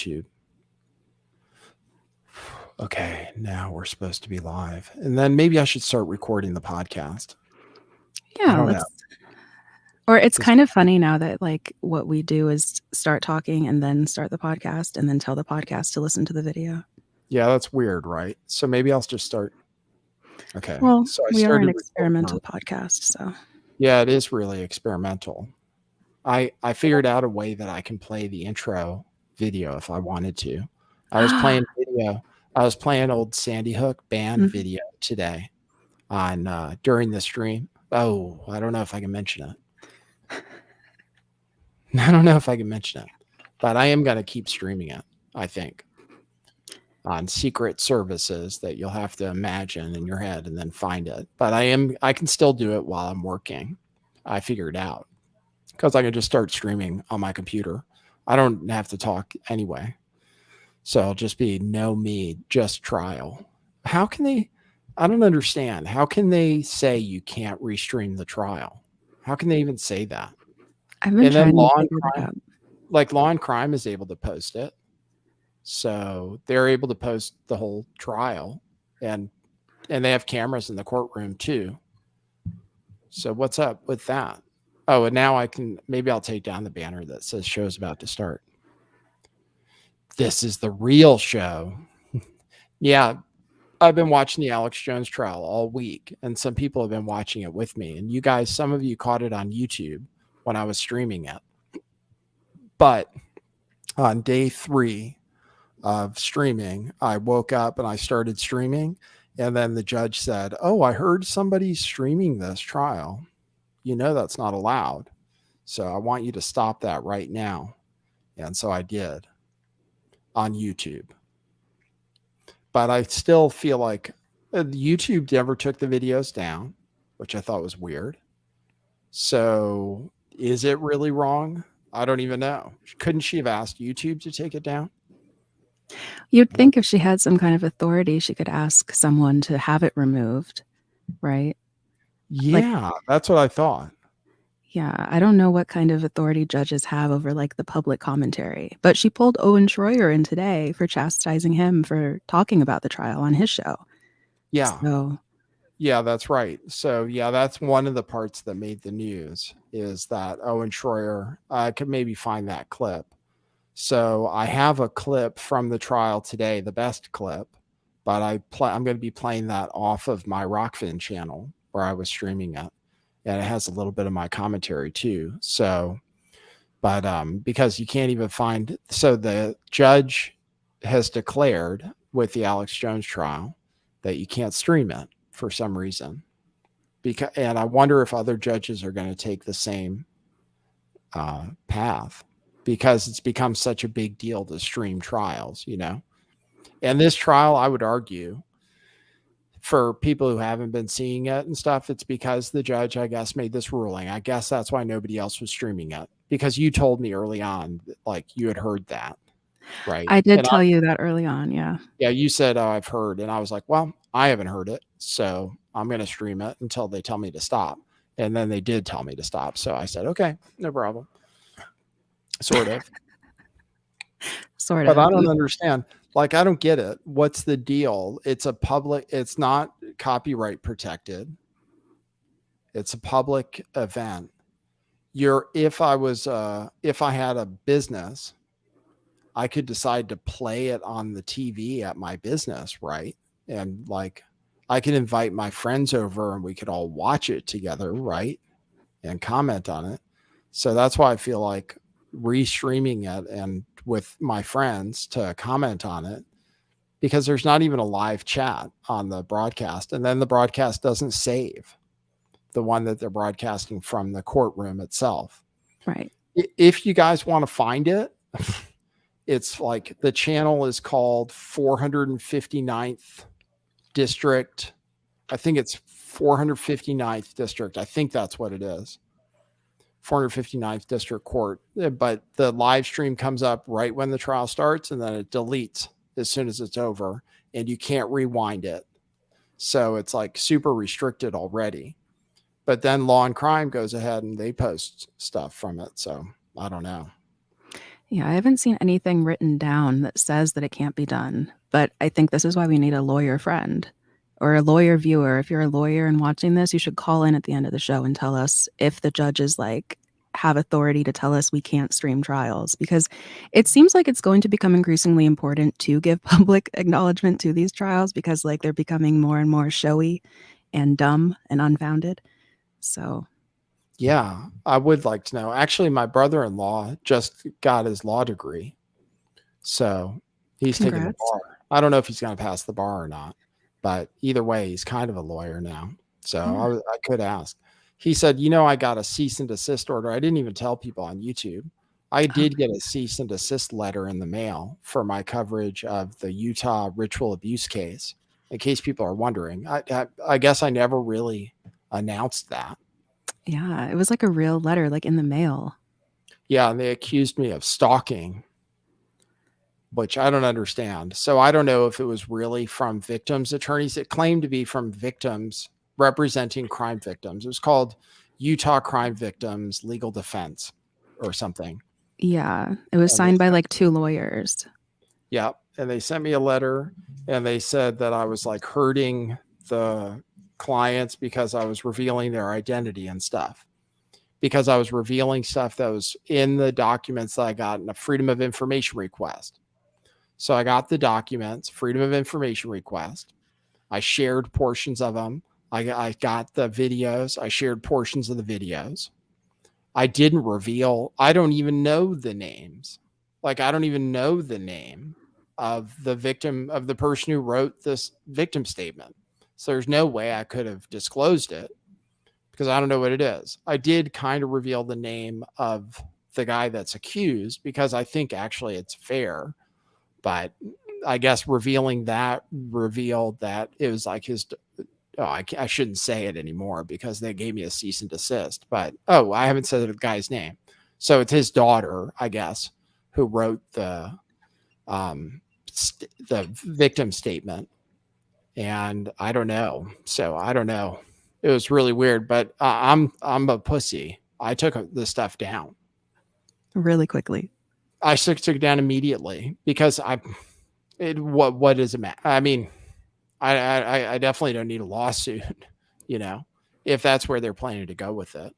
YouTube. Okay, now we're supposed to be live. And then maybe I should start recording the podcast. I Yeah, don't know. Or it's kind of funny now that like what we do is start talking and then start the podcast and then tell the podcast to listen to the video. Yeah, that's weird, right? So maybe I'll just start. Okay. Well, So I we are started an experimental podcast, so. Yeah, it is really experimental. I figured out a way that I can play the intro video if I wanted to. I was playing video. I was playing old Sandy Hook band video today on during the stream. Oh, I don't know if I can mention it. I don't know if I can mention it, but I am going to keep streaming it, I think, on secret services that you'll have to imagine in your head and then find it. But I can still do it while I'm working. I figured out because I can just start streaming on my computer. I don't have to talk anyway. So it'll just be no me, just trial. How can they? I don't understand. How can they say you can't restream the trial? How can they even say that? I've been trying to figure that out. Like Law and Crime is able to post it. So they're able to post the whole trial and they have cameras in the courtroom too. So what's up with that? Oh, and now maybe I'll take down the banner that says show's about to start. This is the real show. Yeah, I've been watching the Alex Jones trial all week, and some people have been watching it with me. And you guys, some of you caught it on YouTube when I was streaming it. But on day 3 of streaming, I woke up and I started streaming. And then the judge said, "Oh, I heard somebody's streaming this trial. You know that's not allowed. So I want you to stop that right now." And so I did on YouTube. But I still feel like YouTube never took the videos down, which I thought was weird. So is it really wrong? I don't even know. Couldn't she have asked YouTube to take it down? You'd think if she had some kind of authority, she could ask someone to have it removed, right? Yeah, that's what I thought. Yeah, I don't know what kind of authority judges have over like the public commentary, but she pulled Owen Schroyer in today for chastising him for talking about the trial on his show. Yeah. So. Yeah, that's right. So yeah, that's one of the parts that made the news is that Owen Schroyer, I could maybe find that clip. So I have a clip from the trial today, the best clip, but I'm going to be playing that off of my Rockfin channel where I was streaming it. And it has a little bit of my commentary too. So, but because you can't even find, so the judge has declared with the Alex Jones trial that you can't stream it for some reason. And I wonder if other judges are going to take the same path because it's become such a big deal to stream trials, you know. And this trial, I would argue, for people who haven't been seeing it and stuff, it's because the judge, I guess, made this ruling. I guess that's why nobody else was streaming it, because you told me early on, like you had heard that, right? I did tell you that early on, yeah. Yeah, you said, "Oh, I've heard," and I was like, "Well, I haven't heard it, so I'm going to stream it until they tell me to stop." And then they did tell me to stop, so I said, "Okay, no problem." Sort of. Sort of. But I don't understand. Like, I don't get it. What's the deal? It's it's not copyright protected. It's a public event. If I had a business, I could decide to play it on the TV at my business, right? And like, I could invite my friends over and we could all watch it together, right? And comment on it. So that's why I feel like restreaming it and with my friends to comment on it, because there's not even a live chat on the broadcast. And then the broadcast doesn't save the one that they're broadcasting from the courtroom itself. Right. If you guys want to find it, it's like the channel is called 459th District. I think it's 459th District. I think that's what it is. 459th District Court. But the live stream comes up right when the trial starts and then it deletes as soon as it's over and you can't rewind it. So it's like super restricted already. But then Law and Crime goes ahead and they post stuff from it. So I don't know. Yeah, I haven't seen anything written down that says that it can't be done. But I think this is why we need a lawyer friend or a lawyer viewer. If you're a lawyer and watching this, you should call in at the end of the show and tell us if the judges like have authority to tell us we can't stream trials, because it seems like it's going to become increasingly important to give public acknowledgement to these trials, because like they're becoming more and more showy and dumb and unfounded. So Yeah, I would like to know. Actually, my brother-in-law just got his law degree. So he's taking the congrats. bar. I don't know if he's going to pass the bar or not, but either way, he's kind of a lawyer now. So Yeah. I could ask. He said, you know, I got a cease and desist order. I didn't even tell people on YouTube. I Oh, did get a cease and desist letter in the mail for my coverage of the Utah ritual abuse case. In case people are wondering, I guess I never really announced that. yeah. It was like a real letter, like in the mail. Yeah, and they accused me of stalking, which I don't understand. So I don't know if it was really from victims' attorneys. It claimed to be from victims representing crime victims. It was called Utah Crime Victims Legal Defense or something. Yeah. It was And they signed by sent, like 2 lawyers. yeah, and they sent me a letter and they said that I was like hurting the clients because I was revealing their identity and stuff. Because I was revealing stuff that was in the documents that I got in a Freedom of Information request. So I got the documents, Freedom of Information request. I shared portions of them. I got the videos. I shared portions of the videos. I didn't reveal, I don't even know the names. Like, I don't even know the name of the victim, of the person who wrote this victim statement. So there's no way I could have disclosed it because I don't know what it is. I did kind of reveal the name of the guy that's accused because I think actually it's fair. But I guess revealing that revealed that it was like his. Oh, I shouldn't say it anymore because they gave me a cease and desist. But I haven't said the guy's name, so it's his daughter, I guess, who wrote the victim statement, and I don't know. So I don't know. It was really weird, but I'm a pussy. I took the stuff down. Really quickly. I took it down immediately because what does it matter? I mean, I definitely don't need a lawsuit, you know, if that's where they're planning to go with it.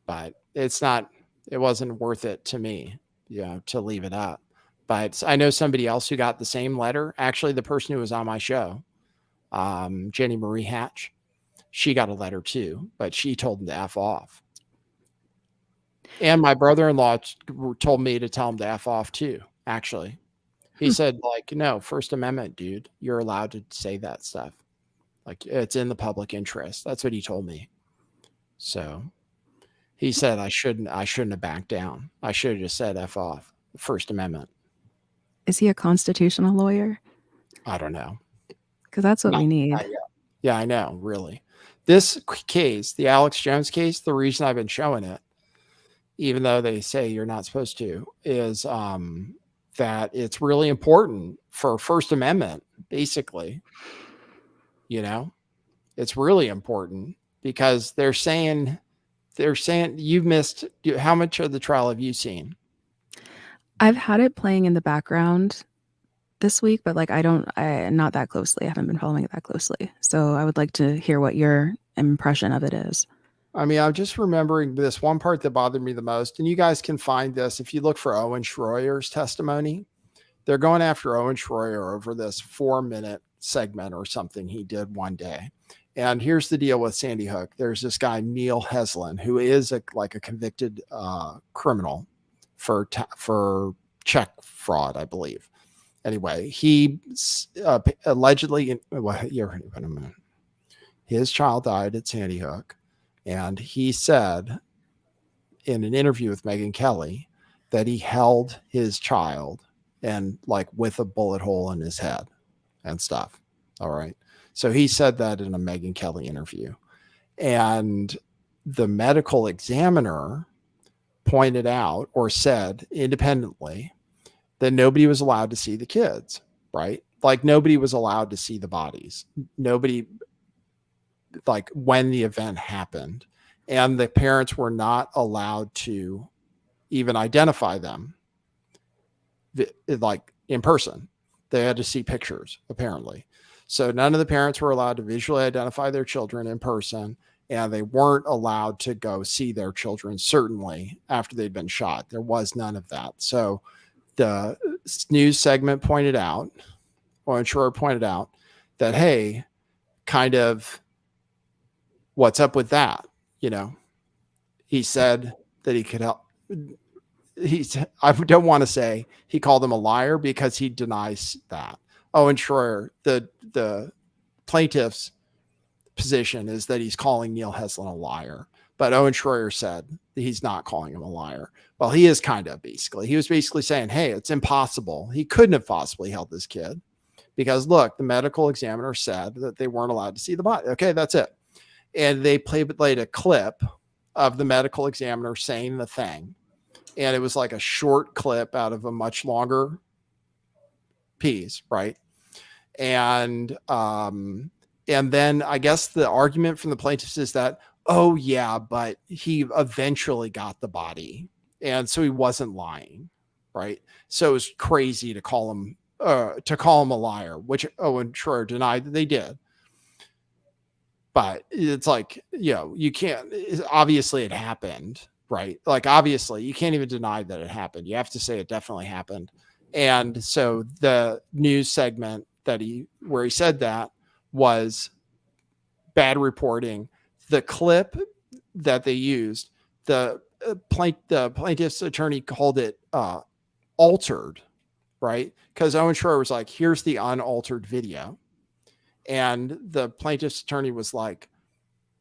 But it wasn't worth it to me, to leave it up. But I know somebody else who got the same letter. Actually, the person who was on my show, Jenny Marie Hatch, she got a letter too, but she told him to F off. And my brother-in-law told me to tell him to F off too, actually. He Hmm. said, like, no, First Amendment, dude. You're allowed to say that stuff. Like, it's in the public interest. That's what he told me. So he said I shouldn't have backed down. I should have just said F off. First Amendment. Is he a constitutional lawyer? I don't know. Because that's what Not, we need. not yet. Yeah, I know, really. This case, the Alex Jones case, the reason I've been showing it, even though they say you're not supposed to, is that it's really important for First Amendment, basically. You know, it's really important because they're saying you've missed. How much of the trial have you seen? I've had it playing in the background this week, but like I not that closely. I haven't been following it that closely. So I would like to hear what your impression of it is. I mean, I'm just remembering this one part that bothered me the most, and you guys can find this if you look for Owen Schroyer's testimony. They're going after Owen Schroyer over this 4-minute segment or something he did one day. And here's the deal with Sandy Hook. There's this guy, Neil Heslin, who is like a convicted criminal for check fraud, I believe. Anyway, he allegedly, his child died at Sandy Hook. And he said in an interview with Megyn Kelly that he held his child and like with a bullet hole in his head and stuff. All right. So he said that in a Megyn Kelly interview. And the medical examiner pointed out or said independently that nobody was allowed to see the kids, right? Like nobody was allowed to see the bodies. Nobody, like when the event happened. And the parents were not allowed to even identify them. like in person. They had to see pictures, apparently. So none of the parents were allowed to visually identify their children in person, and they weren't allowed to go see their children, certainly after they'd been shot. There was none of that. So the news segment pointed out, or Schroer pointed out, that, hey, kind of, what's up with that? You know, he said that he could help. I don't want to say he called him a liar because he denies that. Owen Schroer, the plaintiff's position is that he's calling Neil Heslin a liar. But Owen Schroer said he's not calling him a liar. Well, he is kind of basically. He was basically saying, hey, it's impossible. He couldn't have possibly held this kid because, look, the medical examiner said that they weren't allowed to see the body. Okay, that's it. And they played a clip of the medical examiner saying the thing. And it was like a short clip out of a much longer piece, right? And then I guess the argument from the plaintiffs is that, oh yeah, but he eventually got the body, and so he wasn't lying, right? So it was crazy to call him a liar, which Owen Schroer denied that they did. But it's like, you can't. Obviously, it happened. Right. Like, obviously, you can't even deny that it happened. You have to say it definitely happened. And so the news segment where he said that was bad reporting. The clip that they used, the plaintiff's attorney called it altered, right? Because Owen Schroer was like, here's the unaltered video. And the plaintiff's attorney was like,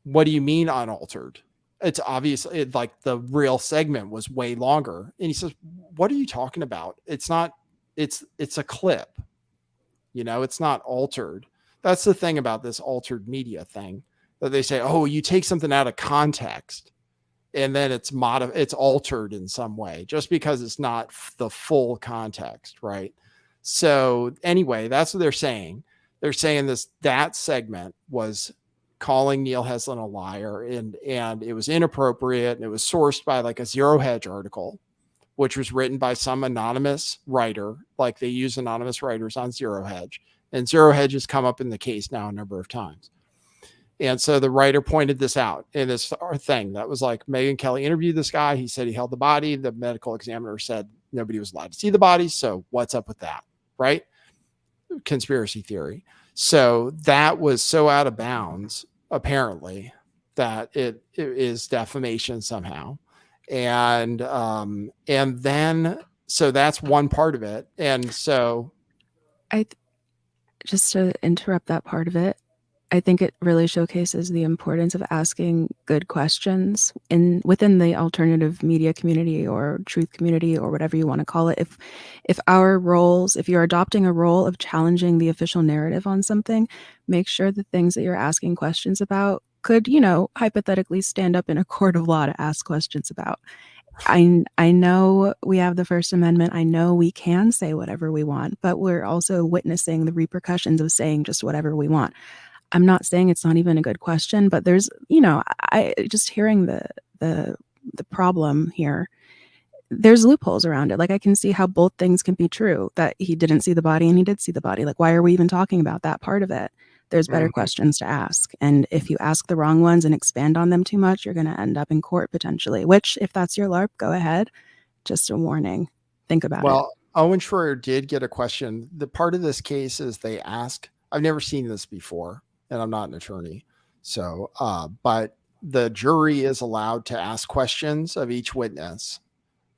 what do you mean unaltered? It's obviously like the real segment was way longer. And he says, what are you talking about? It's not, it's a clip, it's not altered. That's the thing about this altered media thing that they say, oh, you take something out of context and then it's altered in some way just because it's not the full context. Right. So anyway, that's what they're saying. They're saying that segment was calling Neil Heslin a liar, and it was inappropriate, and it was sourced by like a Zero Hedge article, which was written by some anonymous writer. Like, they use anonymous writers on Zero Hedge, and Zero Hedge has come up in the case now a number of times. And so the writer pointed this out in this thing that was like, Megyn Kelly interviewed this guy. He said he held the body. The medical examiner said nobody was allowed to see the body. So what's up with that? Right? Conspiracy theory. So that was so out of bounds, apparently, that it is defamation somehow. And then, so that's one part of it. And so just to interrupt that part of it, I think it really showcases the importance of asking good questions within the alternative media community or truth community or whatever you want to call it. If you're adopting a role of challenging the official narrative on something, make sure the things that you're asking questions about could, hypothetically stand up in a court of law to ask questions about. I know we have the First Amendment. I know we can say whatever we want, but we're also witnessing the repercussions of saying just whatever we want. I'm not saying it's not even a good question, but there's, I just hearing the problem here, there's loopholes around it. Like, I can see how both things can be true, that he didn't see the body and he did see the body. Like, why are we even talking about that part of it? There's better questions to ask. And if you ask the wrong ones and expand on them too much, you're going to end up in court potentially, which, if that's your LARP, go ahead. Just a warning. Think about it. Well, Owen Schroer did get a question. The part of this case is they ask, I've never seen this before, and I'm not an attorney. So, but the jury is allowed to ask questions of each witness,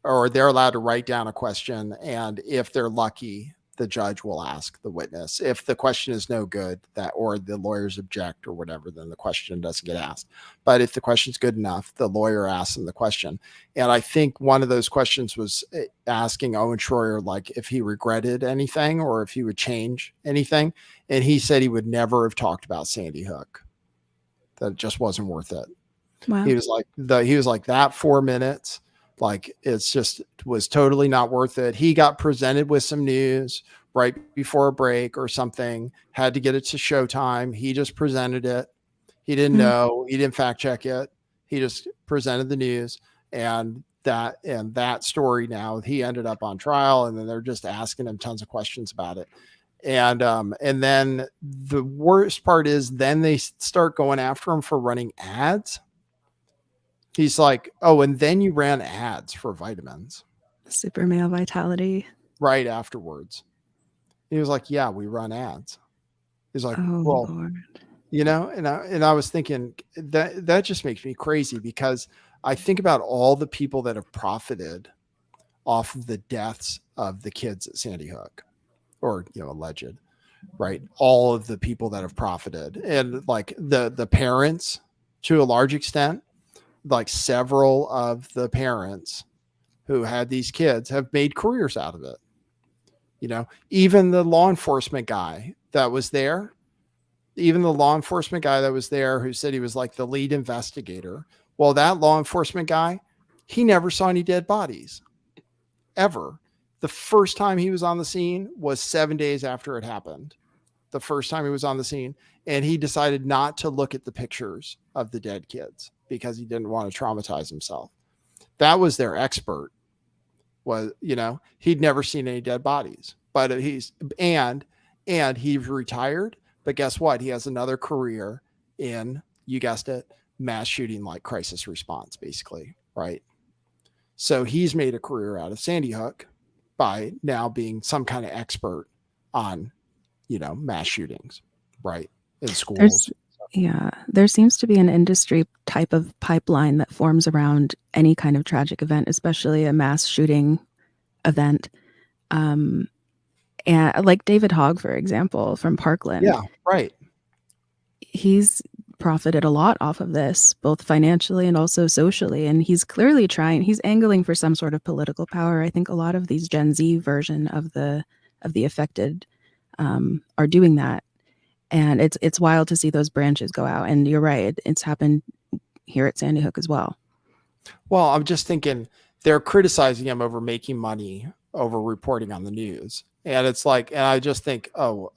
or they're allowed to write down a question. And if they're lucky, the judge will ask the witness. If the question is no good, or the lawyers object or whatever, then the question doesn't get asked. But if the question's good enough, the lawyer asks them the question. And I think one of those questions was asking Owen Schroer, like, if he regretted anything or if he would change anything. And he said he would never have talked about Sandy Hook. That it just wasn't worth it. Wow. He was like that 4 minutes. Like, was totally not worth it. He got presented with some news right before a break or something, had to get it to Showtime. He just presented it. He didn't know. He didn't fact check it. He just presented the news. And that story now, he ended up on trial, and then they're just asking him tons of questions about it. And then the worst part is then they start going after him for running ads. He's like, oh, and then you ran ads for vitamins Super male vitality. right afterwards. He was like, yeah, we run ads. He's like, Oh, well, Lord. and I was thinking that just makes me crazy, because I think about all the people that have profited off of the deaths of the kids at Sandy Hook, or, alleged, right? All of the people that have profited, and like the parents, to a large extent, like several of the parents who had these kids have made careers out of it. Even the law enforcement guy that was there, who said he was like the lead investigator. Well, that law enforcement guy, he never saw any dead bodies ever. The first time he was on the scene was 7 days after it happened. The first time he was on the scene, and he decided not to look at the pictures of the dead kids because he didn't want to traumatize himself. That was their expert. He'd never seen any dead bodies, but and he's retired. But guess what? He has another career in, you guessed it, mass shooting, like crisis response, basically, right? So he's made a career out of Sandy Hook by now being some kind of expert on, mass shootings, right, in schools. There seems to be an industry type of pipeline that forms around any kind of tragic event, especially a mass shooting event. And like David Hogg, for example, from Parkland. Yeah, right. He's profited a lot off of this, both financially and also socially. And he's clearly he's angling for some sort of political power. I think a lot of these Gen Z version of the affected are doing that. And it's wild to see those branches go out. And you're right, it's happened here at Sandy Hook as well. Well, I'm just thinking they're criticizing him over making money over reporting on the news. And it's like, and I just think, of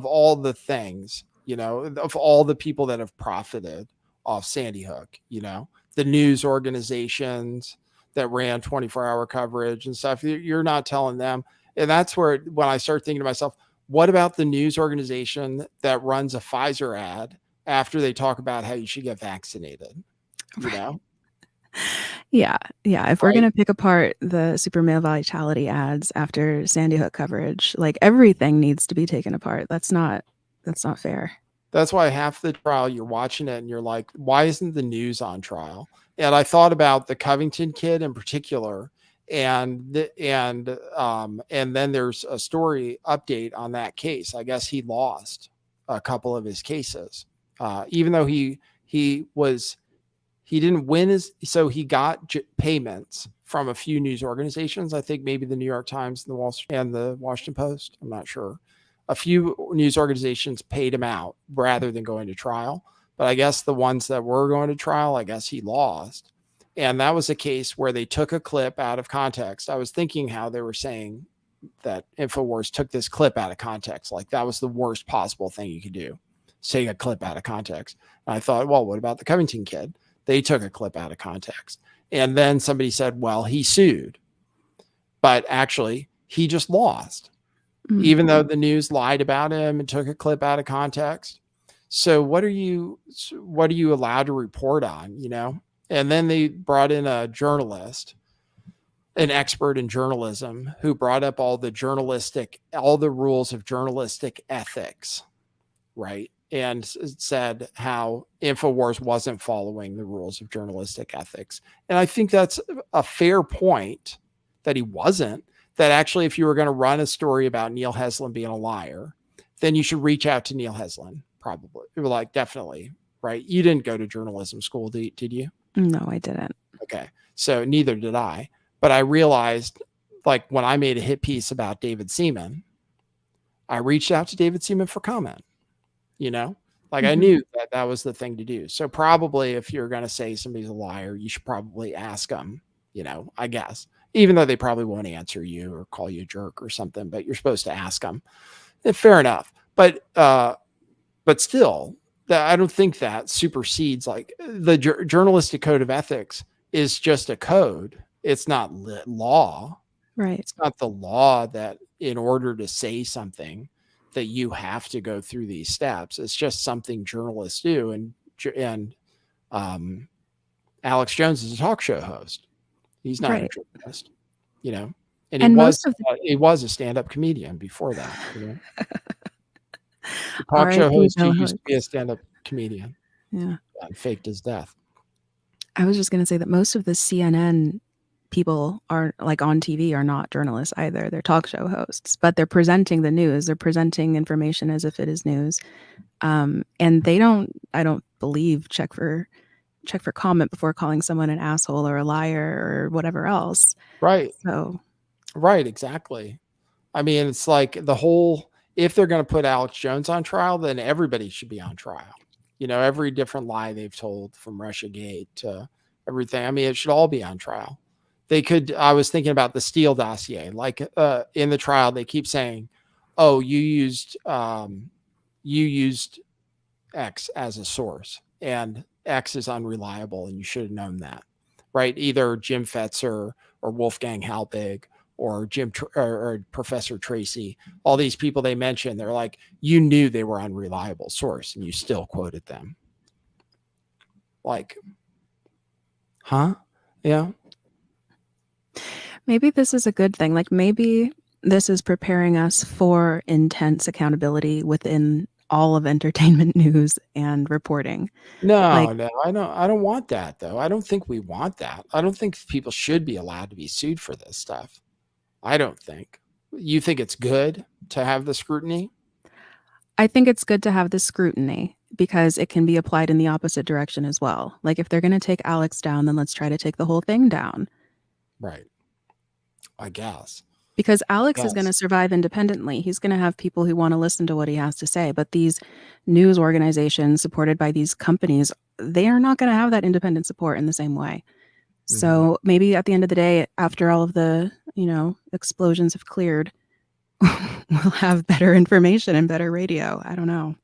all the things, of all the people that have profited off Sandy Hook, the news organizations that ran 24-hour coverage and stuff, you're not telling them. And that's where, when I start thinking to myself, what about the news organization that runs a Pfizer ad after they talk about how you should get vaccinated? Yeah. If we're going to pick apart the super male vitality ads after Sandy Hook coverage, like everything needs to be taken apart. That's not fair. That's why half the trial you're watching it and you're like, why isn't the news on trial? And I thought about the Covington kid in particular. And then there's a story update on that case. I guess he lost a couple of his cases, even though he didn't win so he got payments from a few news organizations. I think maybe the New York Times and the Washington Post. I'm not sure. A few news organizations paid him out rather than going to trial. But I guess the ones that were going to trial, I guess he lost. And that was a case where they took a clip out of context. I was thinking how they were saying that InfoWars took this clip out of context. Like that was the worst possible thing you could do, take a clip out of context. And I thought, well, what about the Covington kid? They took a clip out of context. And then somebody said, well, he sued. But actually, he just lost, even though the news lied about him and took a clip out of context. So what are you allowed to report on, And then they brought in a journalist, an expert in journalism, who brought up all the rules of journalistic ethics, right? And said how InfoWars wasn't following the rules of journalistic ethics. And I think that's a fair point, that he wasn't. That actually, if you were going to run a story about Neil Heslin being a liar, then you should reach out to Neil Heslin, probably. Like, definitely, right? You didn't go to journalism school, did you? No, I didn't. Okay. So neither did I. But I realized, like, when I made a hit piece about David Seaman, I reached out to David Seaman for comment. I knew that was the thing to do. So probably if you're going to say somebody's a liar, you should probably ask them, I guess, even though they probably won't answer you or call you a jerk or something, but you're supposed to ask them. And fair enough. But still, I don't think that supersedes like the journalistic code of ethics is just a code. It's not law. Right. It's not the law that in order to say something that you have to go through these steps. It's just something journalists do. And Alex Jones is a talk show host. He's not a Right. journalist, you know, and And most of the he was a stand-up comedian before that, you know. The talk show R.I.P. host who Bill used to be a Hicks. stand-up comedian Yeah. and faked his death. I was just going to say that most of the CNN people are like on TV are not journalists either. They're talk show hosts, but they're presenting the news. They're presenting information as if it is news. And they don't, I don't believe, check for comment before calling someone an asshole or a liar or whatever else. Right. So, Right. Exactly. I mean, it's like if they're going to put Alex Jones on trial, then everybody should be on trial. You know, every different lie they've told from Russiagate to everything. I mean, it should all be on trial. I was thinking about the Steele dossier, like in the trial, they keep saying, oh, you used X as a source and X is unreliable and you should have known that, right? Either Jim Fetzer or Wolfgang Halbig or or Professor Tracy, all these people they mentioned, they're like, you knew they were unreliable source and you still quoted them. Like, huh? Yeah. maybe this is a good thing. Like maybe this is preparing us for intense accountability within all of entertainment news and reporting. Like, No, I don't want that though. I don't think we want that. I don't think people should be allowed to be sued for this stuff. I don't think. You think it's good to have the scrutiny? I think it's good to have the scrutiny because it can be applied in the opposite direction as well. Like if they're going to take Alex down, then let's try to take the whole thing down. Right. I guess. Because Alex is going to Yes. survive independently. He's going to have people who want to listen to what he has to say. But these news organizations supported by these companies, they are not going to have that independent support in the same way. Mhm. So maybe at the end of the day, after all of the, explosions have cleared, we'll have better information and better radio. I don't know.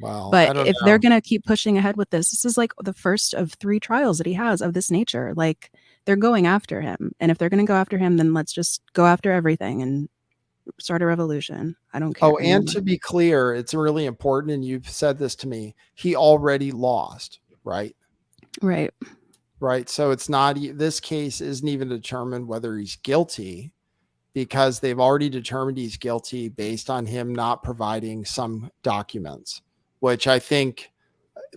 Well, But I don't if know. they're going to keep pushing ahead with this is like the first of 3 trials that he has of this nature. Like they're going after him. And if they're going to go after him, then let's just go after everything and start a revolution. I don't care Oh, and anymore. to be clear, it's really important, and you've said this to me, he already lost, right? Right. Right. So it's not, this case isn't even determined whether he's guilty because they've already determined he's guilty based on him not providing some documents, which I think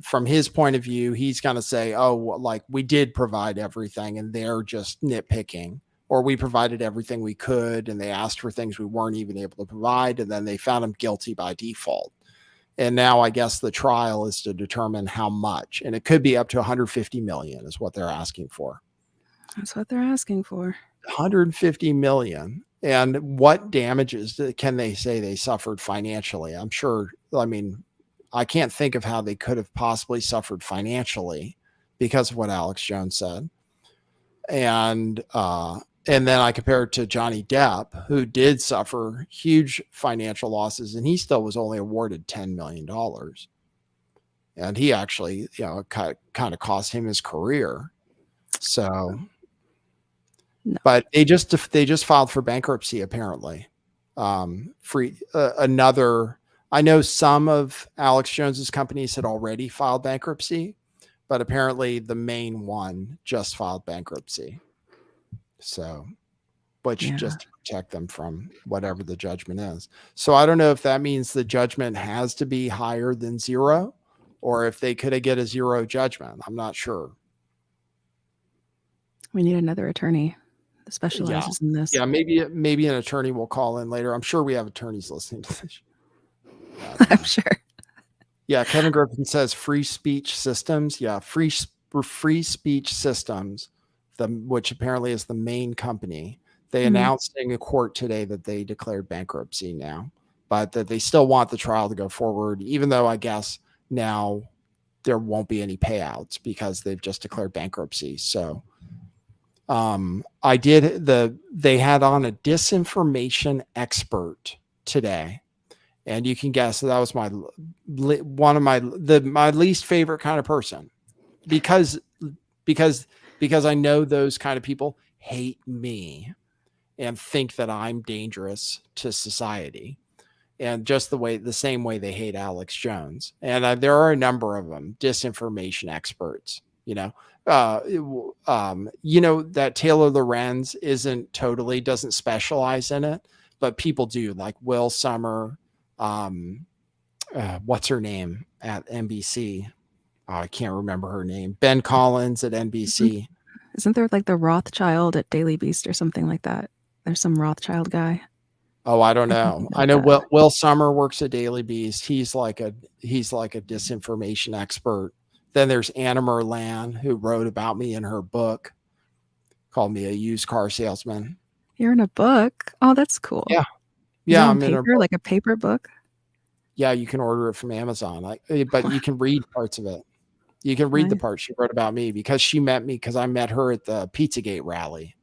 from his point of view, he's going to say, oh, like we did provide everything and they're just nitpicking, or we provided everything we could and they asked for things we weren't even able to provide. And then they found him guilty by default. And now I guess the trial is to determine how much, and it could be up to 150 million is what they're asking for. That's what they're asking for. 150 million. And what damages can they say they suffered financially? I'm sure, I mean, I can't think of how they could have possibly suffered financially because of what Alex Jones said. And then I compare it to Johnny Depp, who did suffer huge financial losses, and he still was only awarded $10 million. And he actually, kind of cost him his career. So, No. but they just filed for bankruptcy apparently. I know some of Alex Jones's companies had already filed bankruptcy, but apparently the main one just filed bankruptcy. So, which just to protect them from whatever the judgment is. So I don't know if that means the judgment has to be higher than 0 or if they could get a 0 judgment. I'm not sure. We need another attorney that specializes in this. Yeah, maybe an attorney will call in later. I'm sure we have attorneys listening to this. I'm sure. Yeah, Kevin Griffin says free speech systems. Yeah, free speech systems, which apparently is the main company. They announced in a court today that they declared bankruptcy now, but that they still want the trial to go forward, even though I guess now there won't be any payouts because they've just declared bankruptcy. So they had on a disinformation expert today. And you can guess that was my least favorite kind of person because because I know those kind of people hate me and think that I'm dangerous to society. And just the same way they hate Alex Jones. And there are a number of them, disinformation experts, that Taylor Lorenz doesn't specialize in it, but people do, like Will Summer, what's her name at NBC? Oh, I can't remember her name. Ben Collins at NBC. Isn't there like the Rothschild at Daily Beast or something like that? There's some Rothschild guy. Oh, I don't know. I know Will Summer works at Daily Beast. He's like a disinformation expert. Then there's Anna Merlan, who wrote about me in her book, called me a used car salesman. You're in a book? Oh, that's cool. Yeah. Yeah, I'm in her book. like a paper book? Yeah, you can order it from Amazon. But you can read parts of it. You can read the parts she wrote about me because she met me because I met her at the Pizzagate rally.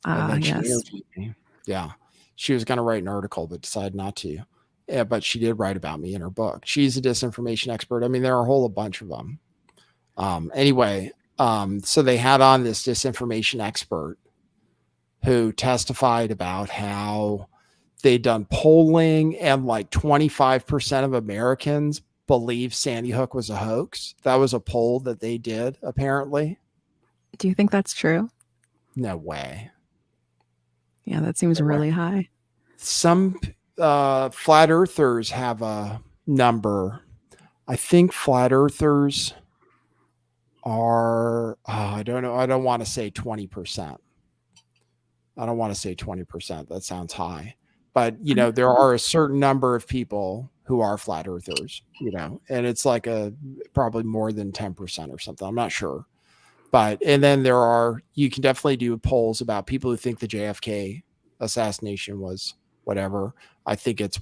And then she interviewed me. Yeah. She was going to write an article, but decided not to. Yeah, but she did write about me in her book. She's a disinformation expert. I mean, there are a whole bunch of them. So they had on this disinformation expert who testified about how they'd done polling and like 25% of Americans believe Sandy Hook was a hoax. That was a poll that they did, apparently. Do you think that's true? No way. Yeah, that seems really high. Some flat earthers have a number. I think flat earthers are, I don't know. I don't want to say 20%. I don't want to say 20%. That sounds high. But, there are a certain number of people who are flat earthers, and it's like probably more than 10% or something. I'm not sure. And then you can definitely do polls about people who think the JFK assassination was whatever. I think it's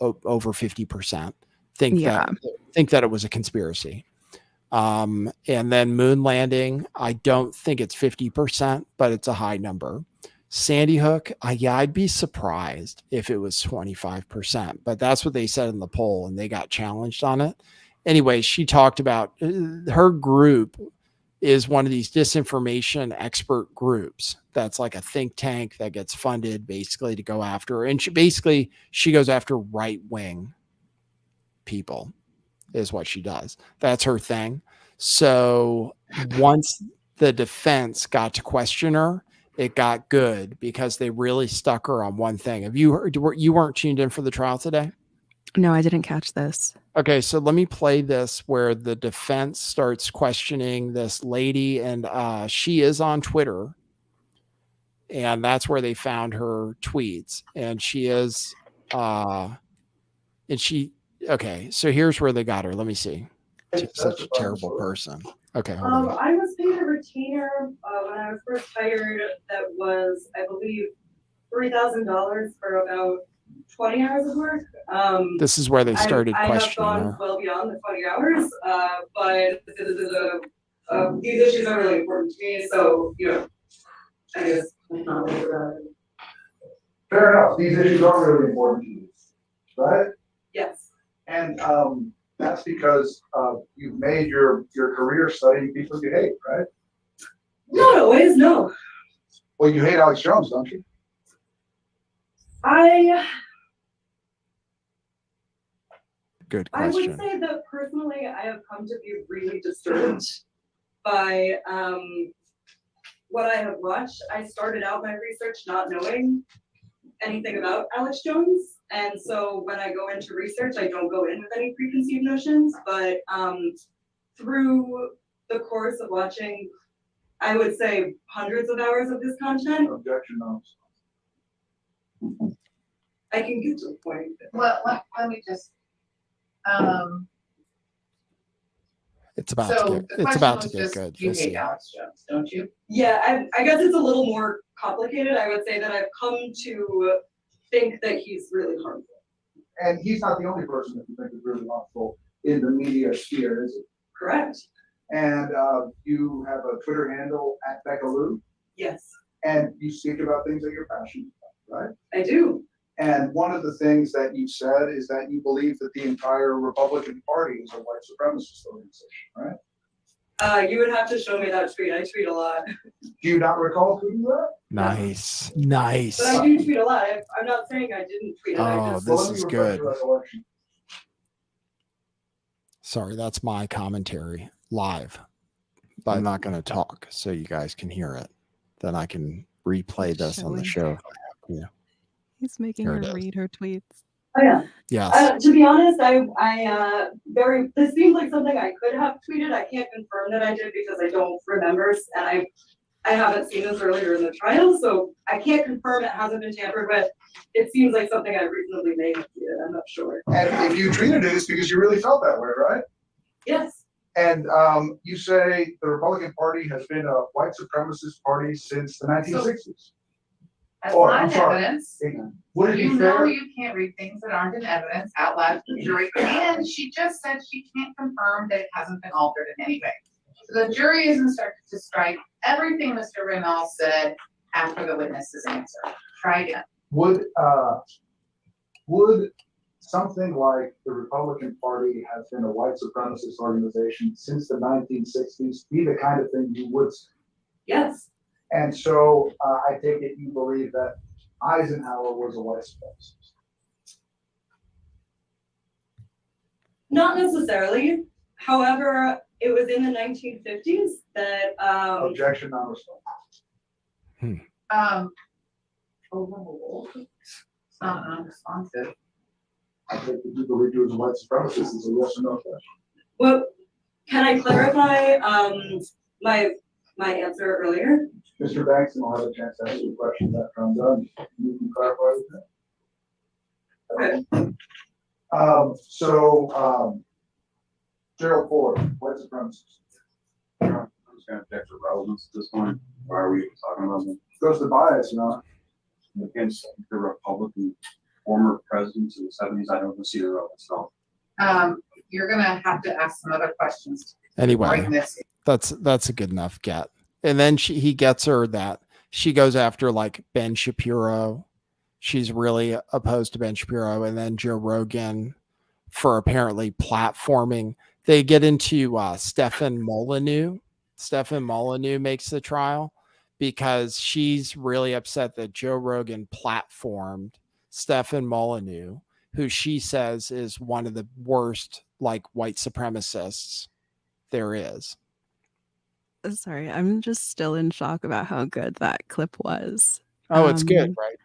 over 50% think that it was a conspiracy. And then moon landing, I don't think it's 50%, but it's a high number. Sandy Hook, I'd be surprised if it was 25%, but that's what they said in the poll, and they got challenged on it. Anyway, she talked about her group is one of these disinformation expert groups that's like a think tank that gets funded basically to go after, and she goes after right-wing people is what she does. That's her thing. So once the defense got to question her, it got good because they really stuck her on one thing. Have you heard, you weren't tuned in for the trial today? No, I didn't catch this. Okay, so let me play this where the defense starts questioning this lady, and she is on Twitter, and that's where they found her tweets, and she is, okay, so here's where they got her. Let me see. Such a terrible person. Okay, hold on. I was paid a retainer when I was first hired that was, I believe, $3,000 for about 20 hours of work. This is where they started questioning her. I have gone well beyond the 20 hours, but these issues are really important to me, so, I guess I'm not worried about it. Fair enough. These issues are really important to you, right? Yes. And that's because you've made your career studying people you hate, right? Not always, no. Well, you hate Alex Jones, don't you? Good question. I would say that personally, I have come to be really disturbed by what I have watched. I started out my research not knowing anything about Alex Jones. And so when I go into research, I don't go in with any preconceived notions, but through the course of watching, I would say hundreds of hours of his content. Objection, no. I can get to the point. Well, let me just, it's about to get good. You hate Alex Jones, don't you? Yeah, I guess it's a little more complicated. I would say that I've come to think that he's really harmful. And he's not the only person that you think is really harmful in the media sphere, is it? Correct. And you have a Twitter handle at Beckaloo. Yes. And you speak about things that you're passionate about, right? I do. And one of the things that you said is that you believe that the entire Republican Party is a white supremacist organization, right? You would have to show me that tweet. I tweet a lot. Do you not recall tweeting that? Nice. But Nice. I do tweet a lot. I'm not saying I didn't tweet it. I Oh, just, this Well, let me is refresh good. your recollection. Sorry, that's my commentary live. But I'm not going to talk so you guys can hear it. Then I can replay this on the show. Yeah. He's making Here her it is. read her tweets. oh yeah. Yes. To be honest, this seems like something I could have tweeted. I can't confirm that I did because I don't remember, and I haven't seen this earlier in the trial, so I can't confirm it hasn't been tampered with. It seems like something I reasonably may have tweeted. I'm not sure. And if you tweeted it, it's because you really felt that way, right? Yes. And you say the Republican Party has been a white supremacist party since the 1960s. That's Oh, not I'm in sorry. evidence. Would it You be know fair? you can't read things that aren't in evidence out loud to the jury, and she just said she can't confirm that it hasn't been altered in any way. So the jury is instructed to strike everything Mr. Rimmel said after the witness's answer. Try again. Would something like the Republican Party has been a white supremacist organization since the 1960s be the kind of thing you would say? Yes. And so I take it you believe that Eisenhower was a white supremacist. Not necessarily. However, it was in the 1950s that Objection, non-response. Overruled. It's not non-responsive. I think that you believe he was a white supremacist is a yes or no question. well, can I clarify my answer earlier? Mr. Banks, and I'll have a chance to ask you a question that comes up. You can clarify with that. Okay. Gerald Ford, white supremacist. I'm just gonna object to relevance at this point. Why are we talking about them? Goes to bias, you know. Against the Republican former presidents in the 70s, I don't see the relevance at all. You're gonna have to ask some other questions. Anyway, Right this. that's a good enough get. And then he gets her that she goes after like Ben Shapiro. She's really opposed to Ben Shapiro, and then Joe Rogan for apparently platforming. They get into Stefan Molyneux. Stefan Molyneux makes the trial because she's really upset that Joe Rogan platformed Stefan Molyneux, who she says is one of the worst like white supremacists there is. Sorry, I'm just still in shock about how good that clip was. Oh, it's good, right?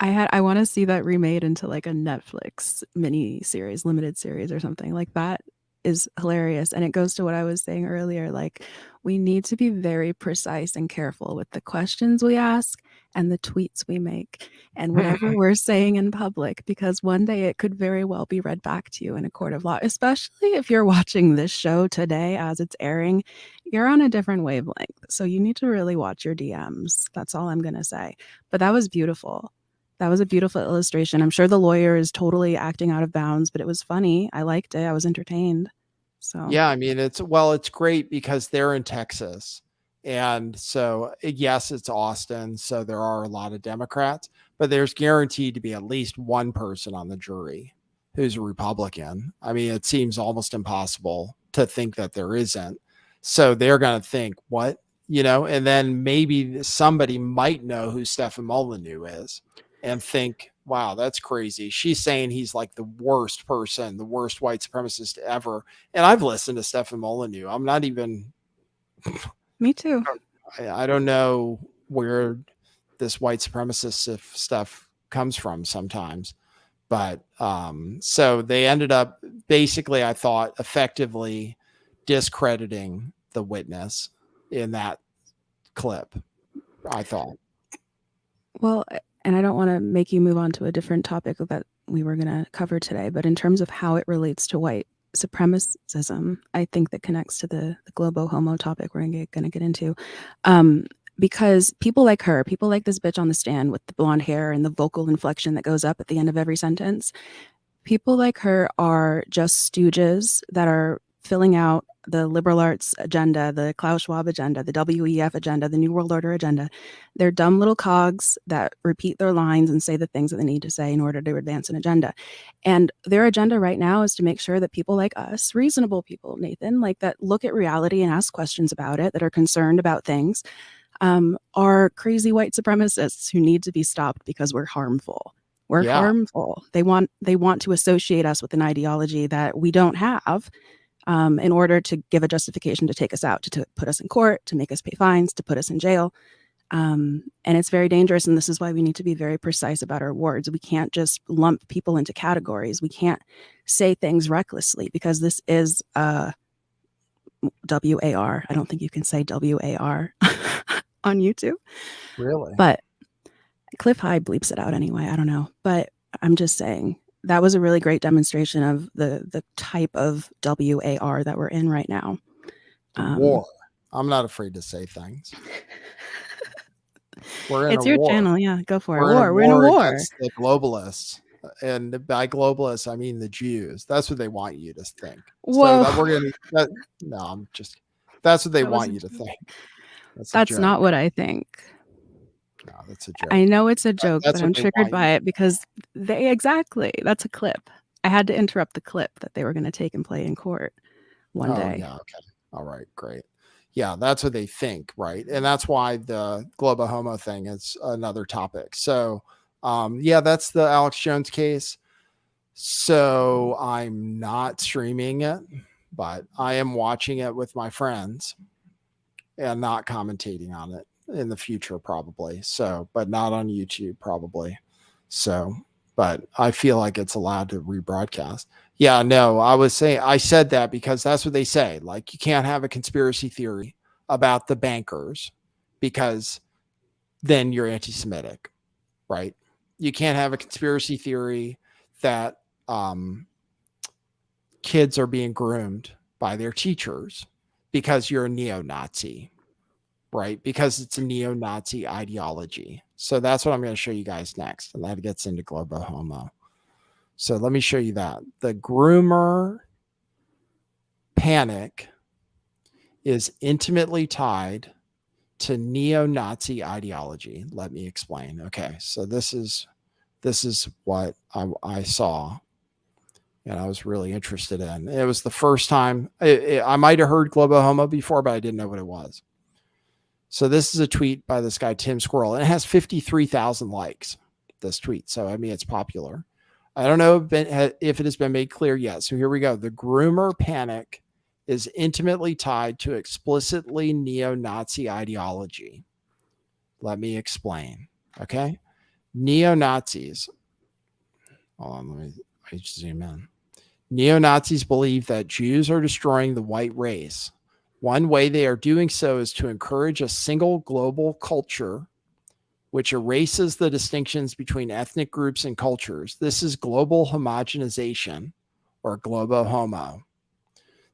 I want to see that remade into like a Netflix mini series, limited series or something. Like that is hilarious. And it goes to what I was saying earlier. Like we need to be very precise and careful with the questions we ask and the tweets we make and whatever we're saying in public, because one day it could very well be read back to you in a court of law, especially if you're watching this show today as it's airing. You're on a different wavelength. So you need to really watch your DMs. That's all I'm going to say. But that was beautiful. That was a beautiful illustration. I'm sure the lawyer is totally acting out of bounds, but it was funny. I liked it. I was entertained. So Yeah, I mean, it's great because they're in Texas. And so, yes, it's Austin. So there are a lot of Democrats, but there's guaranteed to be at least one person on the jury who's a Republican. I mean, it seems almost impossible to think that there isn't. So they're going to think, what? You know, and then maybe somebody might know who Stefan Molyneux is and think, wow, that's crazy. She's saying he's like the worst person, the worst white supremacist ever. And I've listened to Stefan Molyneux. I'm not even. Me too. I don't know where this white supremacist stuff comes from sometimes. But so they ended up basically, I thought, effectively discrediting the witness in that clip, I thought. Well, and I don't want to make you move on to a different topic that we were going to cover today, but in terms of how it relates to white supremacism, I think that connects to the Globohomo topic we're going to get into. Because people like her, people like this bitch on the stand with the blonde hair and the vocal inflection that goes up at the end of every sentence, people like her are just stooges that are filling out the liberal arts agenda, the Klaus Schwab agenda, the WEF agenda, the New World Order agenda. They're dumb little cogs that repeat their lines and say the things that they need to say in order to advance an agenda. And their agenda right now is to make sure that people like us, reasonable people, Nathan, like that look at reality and ask questions about it, that are concerned about things, are crazy white supremacists who need to be stopped because we're harmful. We're harmful. They want to associate us with an ideology that we don't have, in order to give a justification to take us out, to put us in court, to make us pay fines, to put us in jail. And it's very dangerous. And this is why we need to be very precise about our words. We can't just lump people into categories. We can't say things recklessly, because this is WAR. I don't think you can say WAR on YouTube. Really? But Cliff High bleeps it out anyway. I don't know. But I'm just saying that was a really great demonstration of the type of WAR that we're in right now. War. I'm not afraid to say things. We're in It's a your war. channel. Yeah, go for it. We're in a war war. against the globalists. And by globalists, I mean the Jews. That's what they want you to think. Whoa. So that we're gonna. No, I'm just. That's what they want you to think. That's not what I think. No, that's a joke. I know it's a joke, That's but I'm what they triggered want by you it because that's a clip. I had to interrupt the clip that they were going to take and play in court one day. Yeah. Okay. All right. Great. Yeah, that's what they think, right? And that's why the Globohomo thing is another topic. So, yeah, that's the Alex Jones case. So I'm not streaming it, but I am watching it with my friends and not commentating on it in the future, probably. So, but not on YouTube, probably. So, but I feel like it's allowed to rebroadcast. Yeah, no, I said that because that's what they say. Like, you can't have a conspiracy theory about the bankers because then you're anti-Semitic, right? You can't have a conspiracy theory that kids are being groomed by their teachers because you're a neo-Nazi, right? Because it's a neo-Nazi ideology. So that's what I'm going to show you guys next. And that gets into Globohomo. So let me show you that. The groomer panic is intimately tied to neo-Nazi ideology. Let me explain. Okay, so this is what I saw, and I was really interested in. It was the first time I might have heard Globohomo before, but I didn't know what it was. So this is a tweet by this guy Tim Squirrel, and it has 53,000 likes. This tweet, so I mean it's popular. I don't know if it has been made clear yet. So here we go. The groomer panic is intimately tied to explicitly neo-Nazi ideology. Let me explain. Okay. Neo-Nazis. Hold on, let me zoom in. Neo-Nazis believe that Jews are destroying the white race. One way they are doing so is to encourage a single global culture which erases the distinctions between ethnic groups and cultures. This is global homogenization, or Globohomo.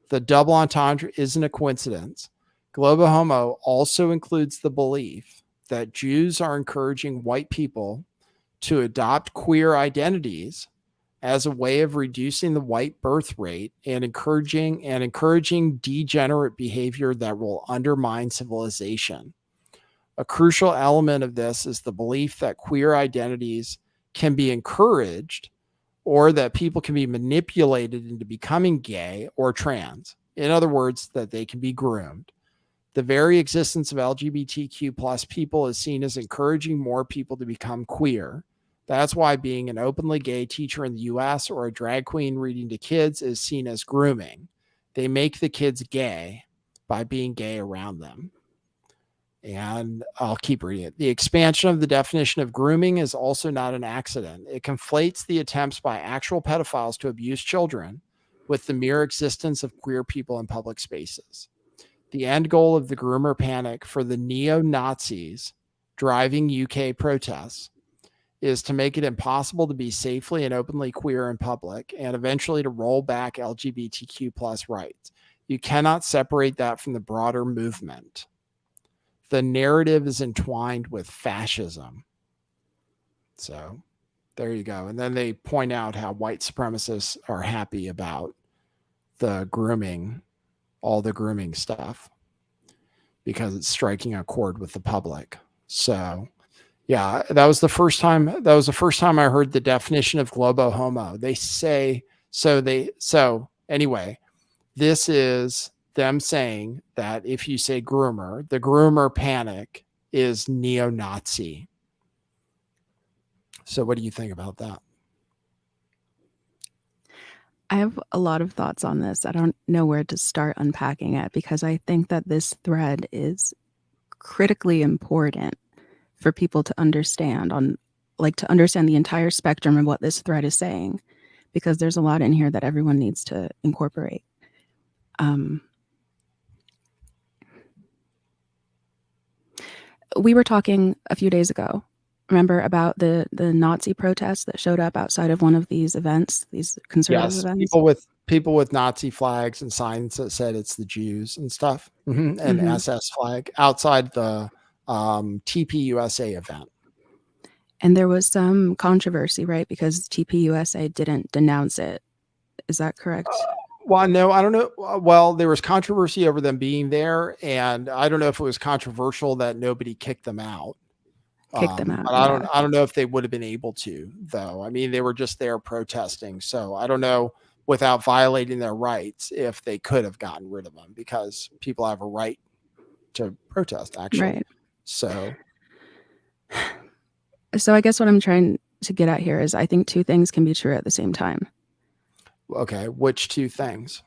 The double entendre isn't a coincidence. Globohomo also includes the belief that Jews are encouraging white people to adopt queer identities as a way of reducing the white birth rate and encouraging degenerate behavior that will undermine civilization. A crucial element of this is the belief that queer identities can be encouraged or that people can be manipulated into becoming gay or trans. In other words, that they can be groomed. The very existence of LGBTQ plus people is seen as encouraging more people to become queer. That's why being an openly gay teacher in the US or a drag queen reading to kids is seen as grooming. They make the kids gay by being gay around them. And I'll keep reading it. The expansion of the definition of grooming is also not an accident. It conflates the attempts by actual pedophiles to abuse children with the mere existence of queer people in public spaces. The end goal of the groomer panic for the neo-Nazis driving UK protests is to make it impossible to be safely and openly queer in public and eventually to roll back LGBTQ plus rights. You cannot separate that from the broader movement. The narrative is entwined with fascism. So there you go. And then they point out how white supremacists are happy about the grooming all the grooming stuff because it's striking a chord with the public. So yeah, that was the first time I heard the definition of Globohomo. They say so anyway, this is them saying that if you say groomer, the groomer panic is neo-Nazi. So what do you think about that? I have a lot of thoughts on this. I don't know where to start unpacking it because I think that this thread is critically important for people to understand to understand the entire spectrum of what this thread is saying, because there's a lot in here that everyone needs to incorporate. We were talking a few days ago, remember, about the Nazi protests that showed up outside of one of these events, these conservative events? People with Nazi flags and signs that said it's the Jews and stuff, and SS flag outside the TPUSA event. And there was some controversy, right? Because TPUSA didn't denounce it. Is that correct? Well, no, I don't know. Well, there was controversy over them being there, and I don't know if it was controversial that nobody kicked them out. But I don't know if they would have been able to, though. I mean, they were just there protesting, so I don't know, without violating their rights, if they could have gotten rid of them, because people have a right to protest, actually. Right. So I guess what I'm trying to get at here is I think two things can be true at the same time. okay, which two things?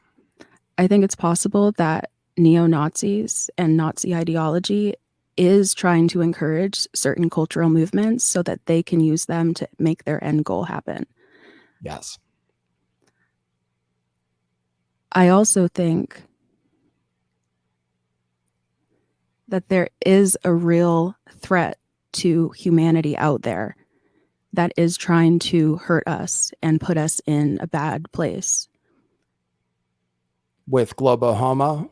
I think it's possible that neo-Nazis and Nazi ideology is trying to encourage certain cultural movements so that they can use them to make their end goal happen. Yes. I also think that there is a real threat to humanity out there that is trying to hurt us and put us in a bad place. With Globohomo?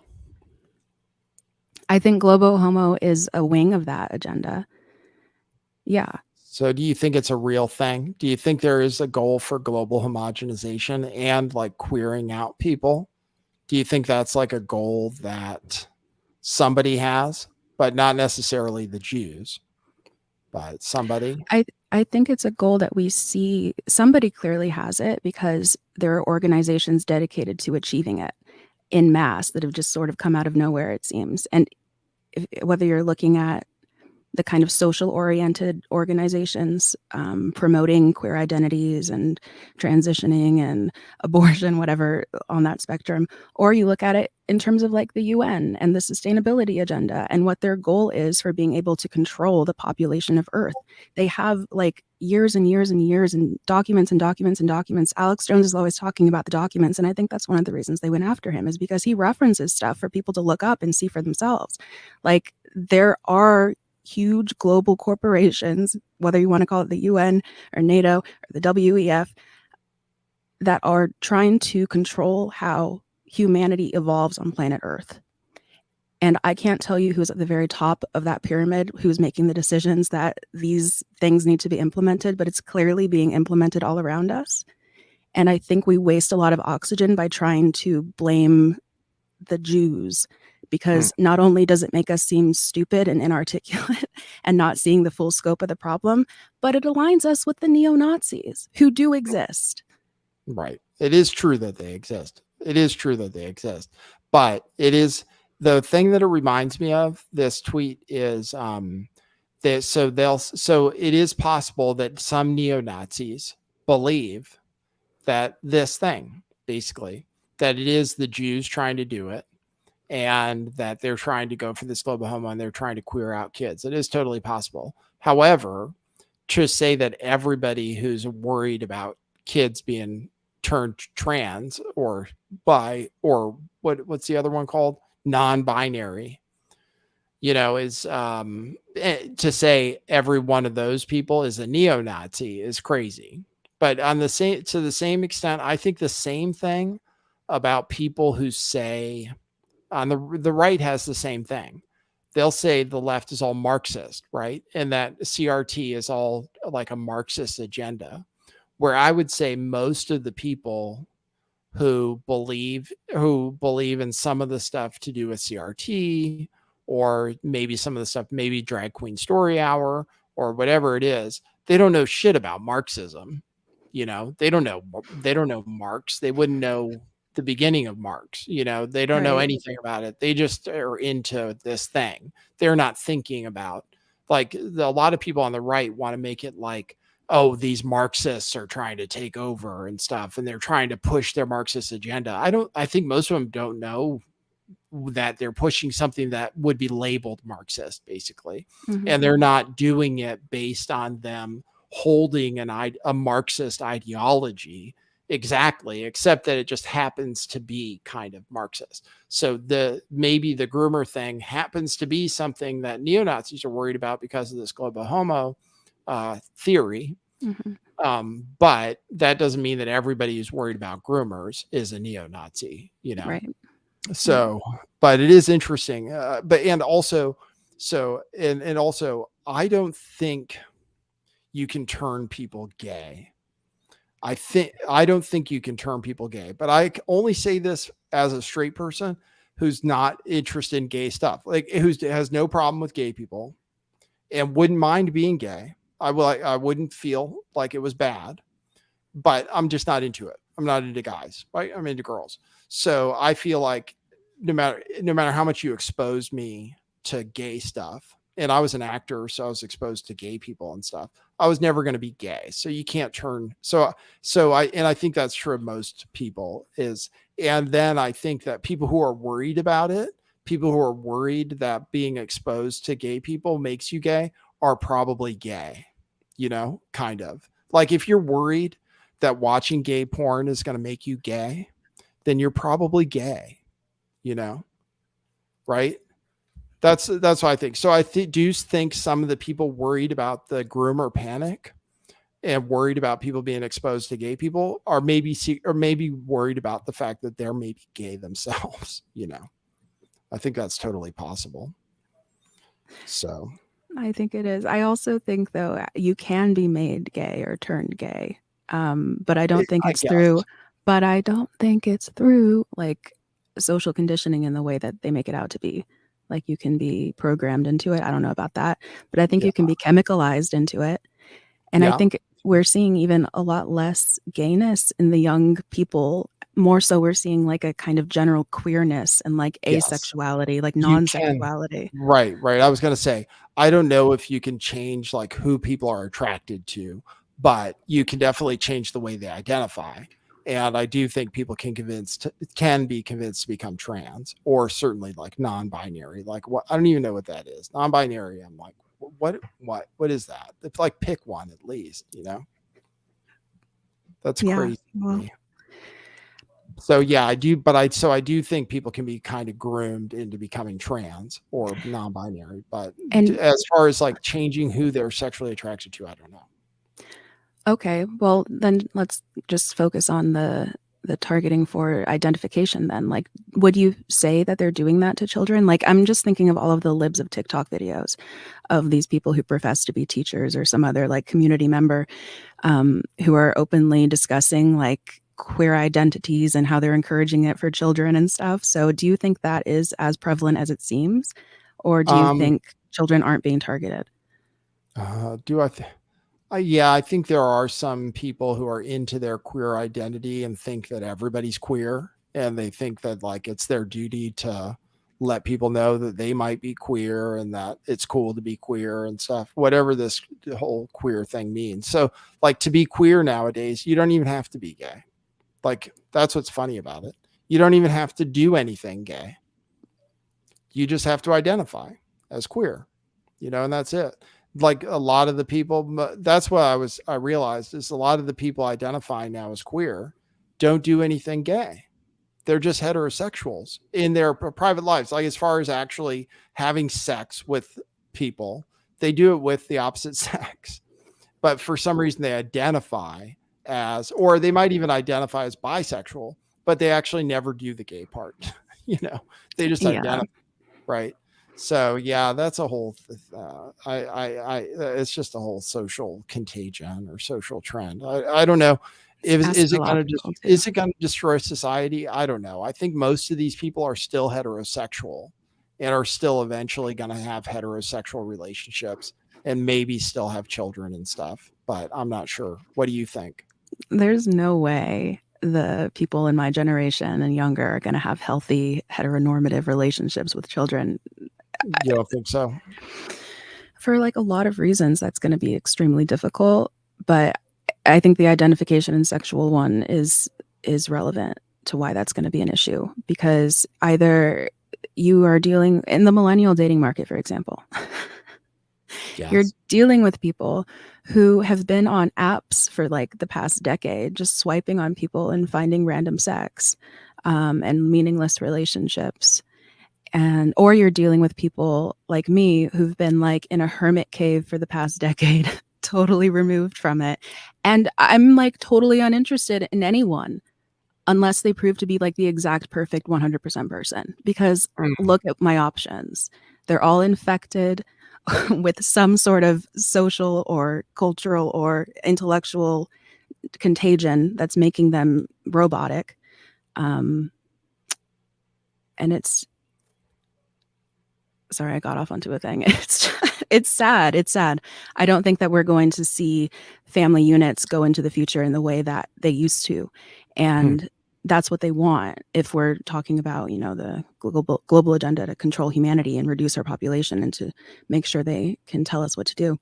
I think Globohomo is a wing of that agenda. Yeah. So do you think it's a real thing? Do you think there is a goal for global homogenization and like queering out people? Do you think that's like a goal that somebody has, but not necessarily the Jews, but somebody? I think it's a goal that we see. Somebody clearly has it because there are organizations dedicated to achieving it in mass that have just sort of come out of nowhere, it seems. And whether you're looking at the kind of social oriented organizations promoting queer identities and transitioning and abortion, whatever on that spectrum, or you look at it in terms of like the UN and the sustainability agenda and what their goal is for being able to control the population of Earth. They have like years and years and years and documents and documents and documents. Alex Jones is always talking about the documents. And I think that's one of the reasons they went after him, is because he references stuff for people to look up and see for themselves. Like there are huge global corporations, whether you want to call it the UN or NATO or the WEF, that are trying to control how humanity evolves on planet Earth. And I can't tell you who's at the very top of that pyramid, who's making the decisions that these things need to be implemented, but it's clearly being implemented all around us. And I think we waste a lot of oxygen by trying to blame the Jews, because not only does it make us seem stupid and inarticulate and not seeing the full scope of the problem, but it aligns us with the neo-Nazis who do exist. Right. It is true that they exist. But it is the thing that it reminds me of, this tweet, is so it is possible that some neo-Nazis believe that this thing, basically, that it is the Jews trying to do it, and that they're trying to go for this Globohomo and they're trying to queer out kids. It is totally possible. However, to say that everybody who's worried about kids being turned trans or bi, or what's the other one called? Non-binary, is to say every one of those people is a neo-Nazi is crazy. But to the same extent, I think the same thing about people who say, on the right has the same thing. They'll say the left is all Marxist, right? And that CRT is all like a Marxist agenda, where I would say most of the people who believe in some of the stuff to do with CRT, or maybe some of the stuff, maybe Drag Queen Story Hour or whatever it is. They don't know shit about Marxism. You know, they don't know Marx. They wouldn't know the beginning of Marx. You know, they don't know Right. anything about it. They just are into this thing. They're not thinking about, like, a lot of people on the right want to make it like, oh, these Marxists are trying to take over and stuff, and they're trying to push their Marxist agenda. I think most of them don't know that they're pushing something that would be labeled Marxist, basically. Mhm. And they're not doing it based on them holding a Marxist ideology exactly, except that it just happens to be kind of Marxist. So maybe the groomer thing happens to be something that neo-Nazis are worried about because of this Globohomo theory. Mhm. But that doesn't mean that everybody who's worried about groomers is a neo-Nazi, you know? Right. So, but it is interesting. And also, I don't think you can turn people gay. I don't think you can turn people gay, but I only say this as a straight person who's not interested in gay stuff, like who has no problem with gay people and wouldn't mind being gay. I wouldn't feel like it was bad, but I'm just not into it. I'm not into guys, right? I'm into girls. So I feel like no matter how much you expose me to gay stuff, and I was an actor, so I was exposed to gay people and stuff, I was never going to be gay. So you can't turn. I think that's true of most people is. And then I think that people who are worried about it, people who are worried that being exposed to gay people makes you gay, are probably gay, you know, kind of. Like if you're worried that watching gay porn is going to make you gay, then you're probably gay, you know, right? That's what I think. So I do think some of the people worried about the groomer panic and worried about people being exposed to gay people are maybe worried about the fact that they're maybe gay themselves, you know. I think that's totally possible. So I think it is. I also think, though, you can be made gay or turned gay, but I don't think I it's guess. through. But I don't think it's through like social conditioning in the way that they make it out to be. Like you can be programmed into it. I don't know about that, but I think Yeah. you can be chemicalized into it. And I Yeah. think we're seeing even a lot less gayness in the young people. More so, we're seeing like a kind of general queerness and like Yes. asexuality, like You can. non-sexuality. Right. I was going to say, I don't know if you can change like who people are attracted to, but you can definitely change the way they identify. And I do think people can be convinced to become trans, or certainly like non-binary. Like what? I don't even know what that is. Non-binary. I'm like, what is that? It's like pick one at least, you know? That's Yeah. crazy. to Well, me. So yeah, I do think people can be kind of groomed into becoming trans or non-binary, but and as far as like changing who they're sexually attracted to, I don't know. okay, well then let's just focus on the targeting for identification then. Like, would you say that they're doing that to children? Like, I'm just thinking of all of the libs of TikTok videos of these people who profess to be teachers or some other like community member who are openly discussing like queer identities and how they're encouraging it for children and stuff. So do you think that is as prevalent as it seems? Or do you think children aren't being targeted? Yeah, I think there are some people who are into their queer identity and think that everybody's queer, and they think that like it's their duty to let people know that they might be queer and that it's cool to be queer and stuff, whatever this whole queer thing means. So like to be queer nowadays, you don't even have to be gay. Like that's what's funny about it. You don't even have to do anything gay. You just have to identify as queer, you know, and that's it. Like a lot of the people, that's what I realized is a lot of the people identifying now as queer don't do anything gay. They're just heterosexuals in their private lives. Like as far as actually having sex with people, they do it with the opposite sex. But for some reason they identify as, or they might even identify as bisexual, but they actually never do the gay part. You know, they just Yeah. identify, right? So yeah, that's a whole. It's just a whole social contagion or social trend. I don't know. Is it going to astrological, too. is it going to destroy society? I don't know. I think most of these people are still heterosexual and are still eventually going to have heterosexual relationships and maybe still have children and stuff, but I'm not sure. What do you think? There's no way the people in my generation and younger are going to have healthy heteronormative relationships with children. You don't think so? For like a lot of reasons, that's going to be extremely difficult. But I think the identification and sexual one is relevant to why that's going to be an issue, because either you are dealing in the millennial dating market, for example. You're Yes. dealing with people who have been on apps for like the past decade, just swiping on people and finding random sex and meaningless relationships. Or you're dealing with people like me who've been like in a hermit cave for the past decade, totally removed from it. And I'm like totally uninterested in anyone unless they prove to be like the exact perfect 100% person, because look at my options. They're all infected with some sort of social or cultural or intellectual contagion that's making them robotic. And it's, sorry, I got off onto a thing. It's sad. It's sad. I don't think that we're going to see family units go into the future in the way that they used to. And that's what they want. If we're talking about, the global agenda to control humanity and reduce our population and to make sure they can tell us what to do.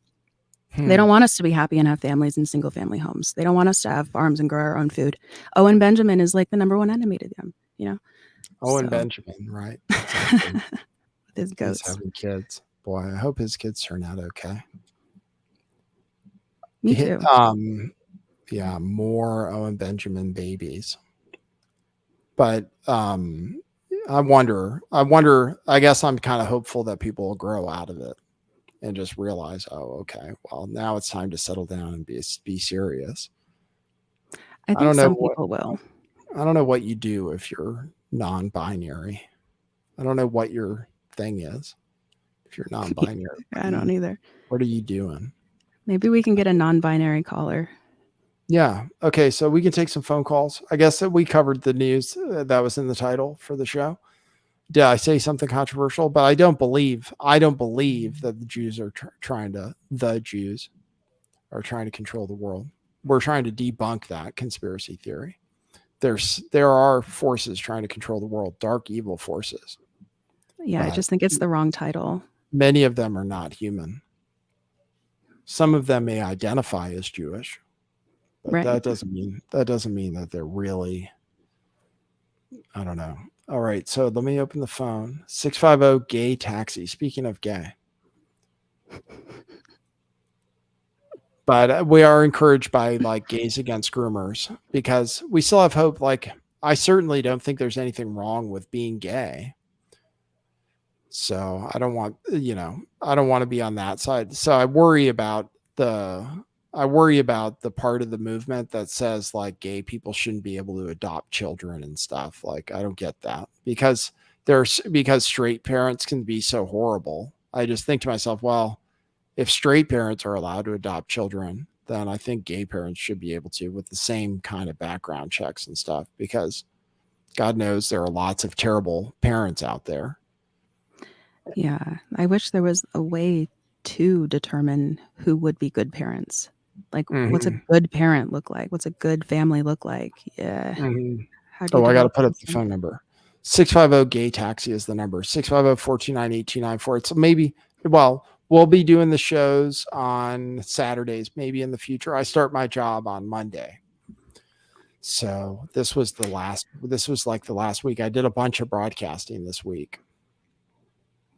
They don't want us to be happy and have families in single family homes. They don't want us to have farms and grow our own food. Owen Benjamin is like the number one enemy to them, Owen So- Benjamin, right? Exactly. with his He's goats. having kids. Boy, I hope his kids turn out okay. Me too. Yeah, more Owen Benjamin babies. But I wonder, I guess I'm kind of hopeful that people will grow out of it and just realize, oh, okay, well, now it's time to settle down and be serious. I think don't know some what- people will. I don't know what you do if you're non-binary. I don't know what your thing is if you're non-binary. I don't either. What are you doing? Maybe we can get a non-binary caller. Yeah. Okay. So we can take some phone calls. I guess that we covered the news that was in the title for the show. Did I say something controversial? But I don't believe that the Jews are the Jews are trying to control the world. We're trying to debunk that conspiracy theory. There are forces trying to control the world, dark evil forces. Yeah, I But just think it's the wrong title. many of them are not human. Some of them may identify as Jewish, but Right. that doesn't mean that they're really. I don't know. All right, so let me open the phone. 650 gay taxi. Speaking of gay. But we are encouraged by like gays against groomers because we still have hope. Like, I certainly don't think there's anything wrong with being gay. So I don't want to be on that side. So I worry about the part of the movement that says like gay people shouldn't be able to adopt children and stuff. Like, I don't get that because straight parents can be so horrible. I just think to myself, well, if straight parents are allowed to adopt children, then I think gay parents should be able to with the same kind of background checks and stuff, because God knows there are lots of terrible parents out there. Yeah, I wish there was a way to determine who would be good parents. Like, what's a good parent look like? What's a good family look like? Yeah. How do you I got to develop put up those the things? phone number. 650 gay taxi is the number. 650-429-8294. It's maybe, well, we'll be doing the shows on Saturdays, maybe in the future. I start my job on Monday. So this was like the last week. I did a bunch of broadcasting this week.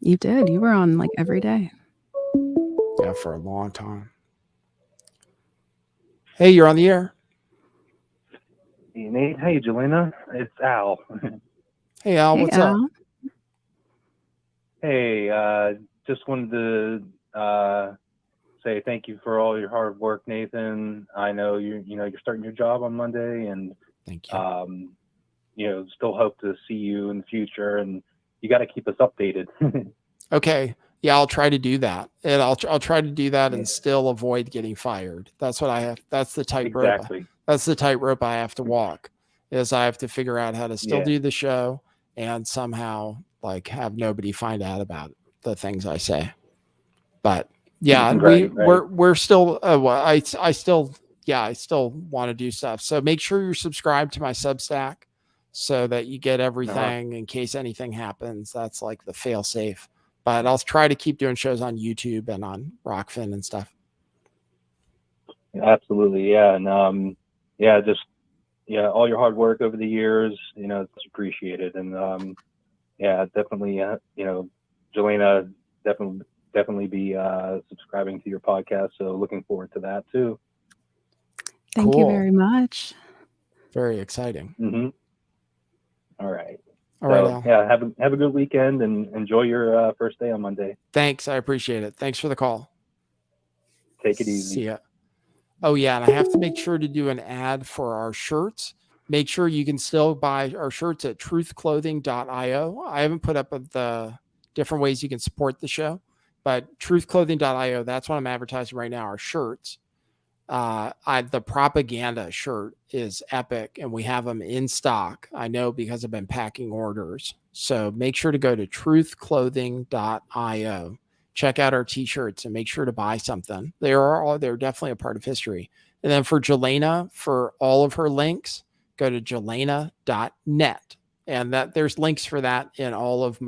You did. You were on like every day. Yeah, for a long time. Hey, you're on the air. Hey, Nate. Hey, Jelena. It's Al. Hey, Al, Hey, what's up? Al. Hey, just wanted to say thank you for all your hard work, Nathan. I know you're starting your job on Monday, and Thank you. still hope to see you in the future. And you got to keep us updated. Okay. Yeah, I'll try to do that. And I'll try to do that and still avoid getting fired. That's what I have. That's the tightrope. Exactly. That's the tightrope I have to walk. Is I have to figure out how to still Yeah. do the show and somehow like have nobody find out about the things I say. But yeah, and Right. we're still well, I still want to do stuff. So make sure you're subscribed to my Substack so that you get everything in case anything happens. That's like the fail safe. But I'll try to keep doing shows on YouTube and on Rockfin and stuff. Absolutely. Yeah. And just all your hard work over the years, it's appreciated. And definitely, Jelena, definitely be subscribing to your podcast. So looking forward to that too. Thank you Cool. very much. Very exciting. Mm-hmm. All right. All right, So, Al. yeah, have a good weekend and enjoy your first day on Monday. Thanks. I appreciate it. Thanks for the call. Take it easy. See ya. Oh, yeah. And I have to make sure to do an ad for our shirts. Make sure you can still buy our shirts at truthclothing.io. I haven't put up the different ways you can support the show, but truthclothing.io, that's what I'm advertising right now, our shirts. The propaganda shirt is epic and we have them in stock. I know because I've been packing orders. So make sure to go to truthclothing.io. Check out our t-shirts and make sure to buy something. They're definitely a part of history. And then for Jelena, for all of her links, go to jelena.net. And that there's links for that in all of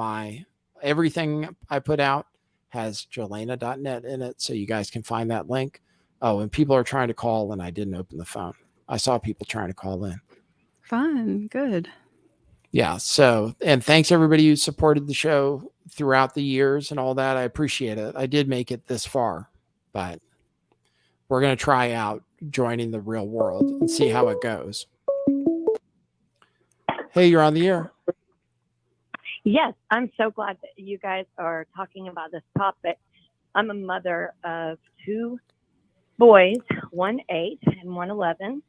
everything I put out has jelena.net in it. So you guys can find that link. Oh, and people are trying to call and I didn't open the phone. I saw people trying to call in. Fun. Good. Yeah. So, and thanks everybody who supported the show throughout the years and all that. I appreciate it. I did make it this far, but we're going to try out joining the real world and see how it goes. Hey, you're on the air. Yes, I'm so glad that you guys are talking about this topic. I'm a mother of two boys, one 8 and one 11,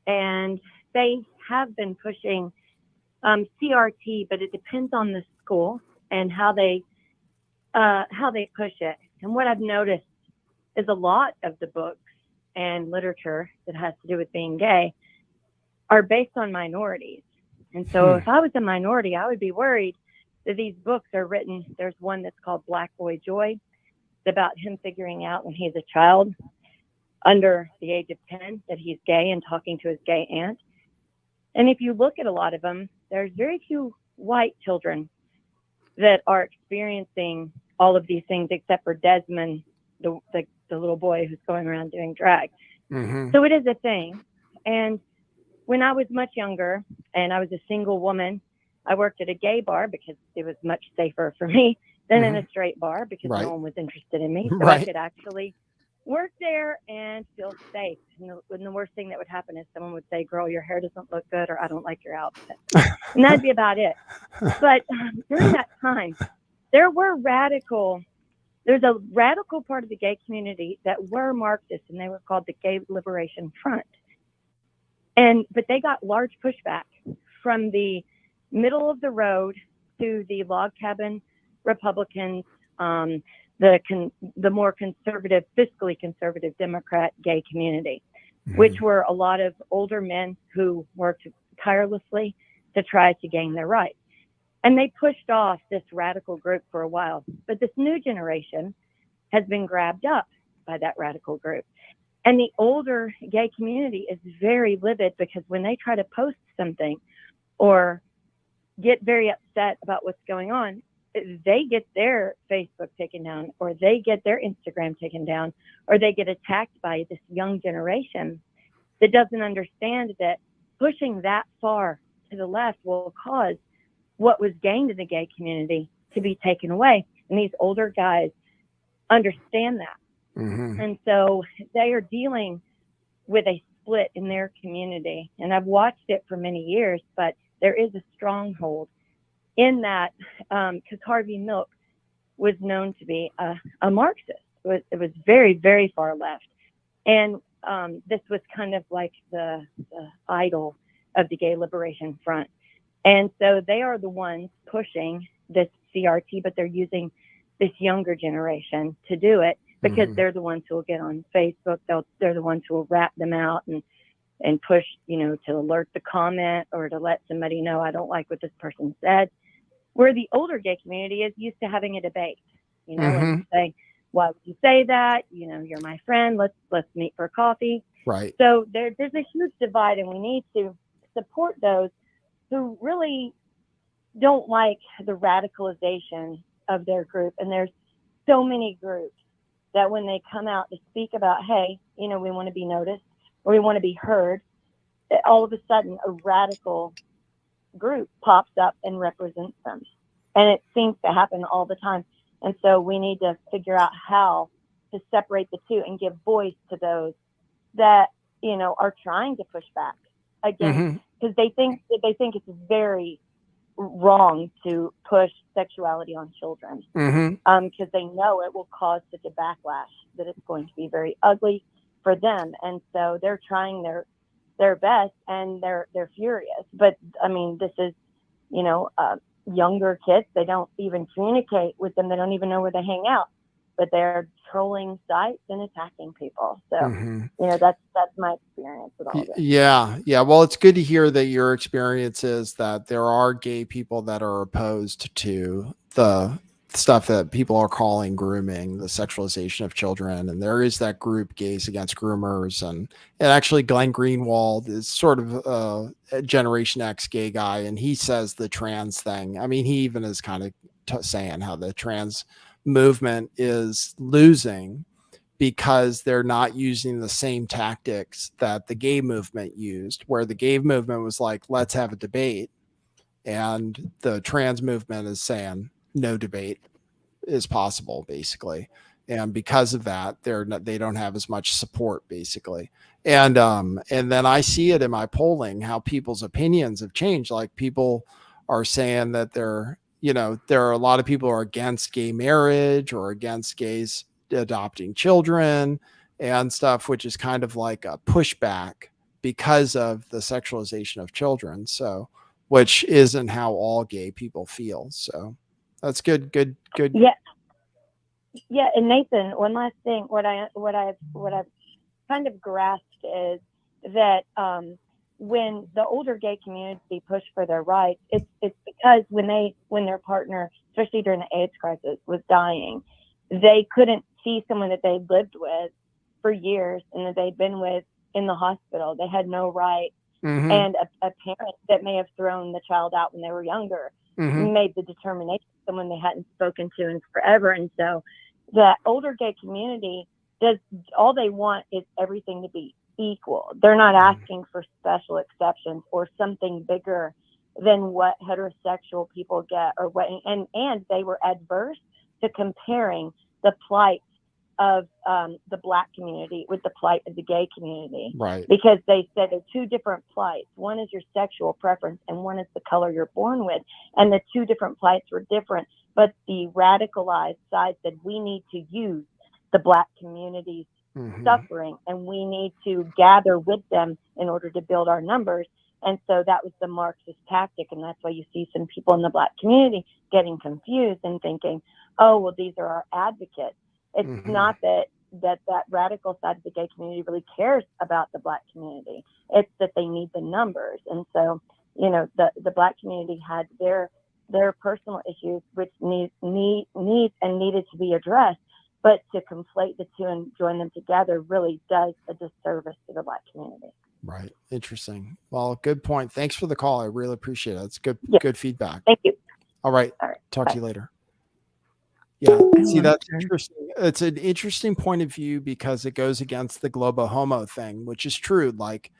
and they have been pushing CRT, but it depends on the school and how they push it. And what I've noticed is a lot of the books and literature that has to do with being gay are based on minorities. And so if I was a minority, I would be worried that these books are written. There's one that's called Black Boy Joy. It's about him figuring out when he's a child under the age of 10 that he's gay and talking to his gay aunt. And if you look at a lot of them, there's very few white children that are experiencing all of these things except for Desmond, the little boy who's going around doing drag. Mm-hmm. So it is a thing. And when I was much younger and I was a single woman, I worked at a gay bar because it was much safer for me than in a straight bar because no one was interested in me. So I could actually work there and feel safe. And the worst thing that would happen is someone would say, girl, your hair doesn't look good, or I don't like your outfit. And that'd be about it. But during that time, there's a radical part of the gay community that were Marxists, and they were called the Gay Liberation Front. But they got large pushback from the middle of the road to the log cabin Republicans, the more conservative, fiscally conservative Democrat gay community, which were a lot of older men who worked tirelessly to try to gain their rights. And they pushed off this radical group for a while. But this new generation has been grabbed up by that radical group. And the older gay community is very livid because when they try to post something or get very upset about what's going on, they get their Facebook taken down, or they get their Instagram taken down, or they get attacked by this young generation that doesn't understand that pushing that far to the left will cause what was gained in the gay community to be taken away. And these older guys understand that. And so they are dealing with a split in their community. And I've watched it for many years, but there is a stronghold in that, because Harvey Milk was known to be a Marxist. It was very, very far left. And this was kind of like the idol of the Gay Liberation Front. And so they are the ones pushing this CRT, but they're using this younger generation to do it because they're the ones who will get on Facebook. They're the ones who will rat them out and and push, to alert the comment or to let somebody know I don't like what this person said. Where the older gay community is used to having a debate, and saying, why would you say that? You're my friend. Let's meet for coffee. Right. So there's a huge divide, and we need to support those who really don't like the radicalization of their group. And there's so many groups that when they come out to speak about, hey, we want to be noticed or we want to be heard, all of a sudden a radical group pops up and represents them. And it seems to happen all the time. And so we need to figure out how to separate the two and give voice to those that, are trying to push back against, because they think it's very wrong to push sexuality on children, because they know it will cause such a backlash that it's going to be very ugly for them. And so they're trying their best, and they're furious. But I mean, this is, younger kids. They don't even communicate with them. They don't even know where they hang out, but they're trolling sites and attacking people. So, that's my experience with all of it. Yeah. Well, it's good to hear that your experience is that there are gay people that are opposed to the stuff that people are calling grooming, the sexualization of children. And there is that group, Gays Against Groomers. And actually Glenn Greenwald is sort of a Generation X gay guy. And he says the trans thing. I mean, he even is kind of saying how the trans movement is losing because they're not using the same tactics that the gay movement used, where the gay movement was like, let's have a debate. And the trans movement is saying no debate is possible, basically. And because of that, they don't have as much support, basically. And then I see it in my polling, how people's opinions have changed. Like, people are saying that there are a lot of people who are against gay marriage or against gays adopting children and stuff, which is kind of like a pushback because of the sexualization of children. So, which isn't how all gay people feel. So that's good. Yeah. And Nathan, one last thing, what I've kind of grasped is that, when the older gay community pushed for their rights, it's because when their partner, especially during the AIDS crisis, was dying, they couldn't see someone that they'd lived with for years and that they'd been with in the hospital. They had no right. And a parent that may have thrown the child out when they were younger made the determination, someone they hadn't spoken to in forever. And so the older gay community all they want is everything to be equal. They're not asking for special exceptions or something bigger than what heterosexual people get, or what, and they were adverse to comparing the plight of the Black community with the plight of the gay community, right? Because they said they're two different plights. One is your sexual preference, and one is the color you're born with. And the two different plights were different. But the radicalized side said we need to use the Black community's suffering, and we need to gather with them in order to build our numbers. And so that was the Marxist tactic, and that's why you see some people in the Black community getting confused and thinking, oh, well, these are our advocates. It's not that radical side of the gay community really cares about the Black community. It's that they need the numbers. And so, the Black community had their personal issues, which needs and needed to be addressed. But to conflate the two and join them together really does a disservice to the Black community. Right. Interesting. Well, good point. Thanks for the call. I really appreciate it. It's good feedback. Thank you. All right. Talk to you later. Yeah. See, that's interesting. It's an interesting point of view because it goes against the Globohomo thing, which is true. Like,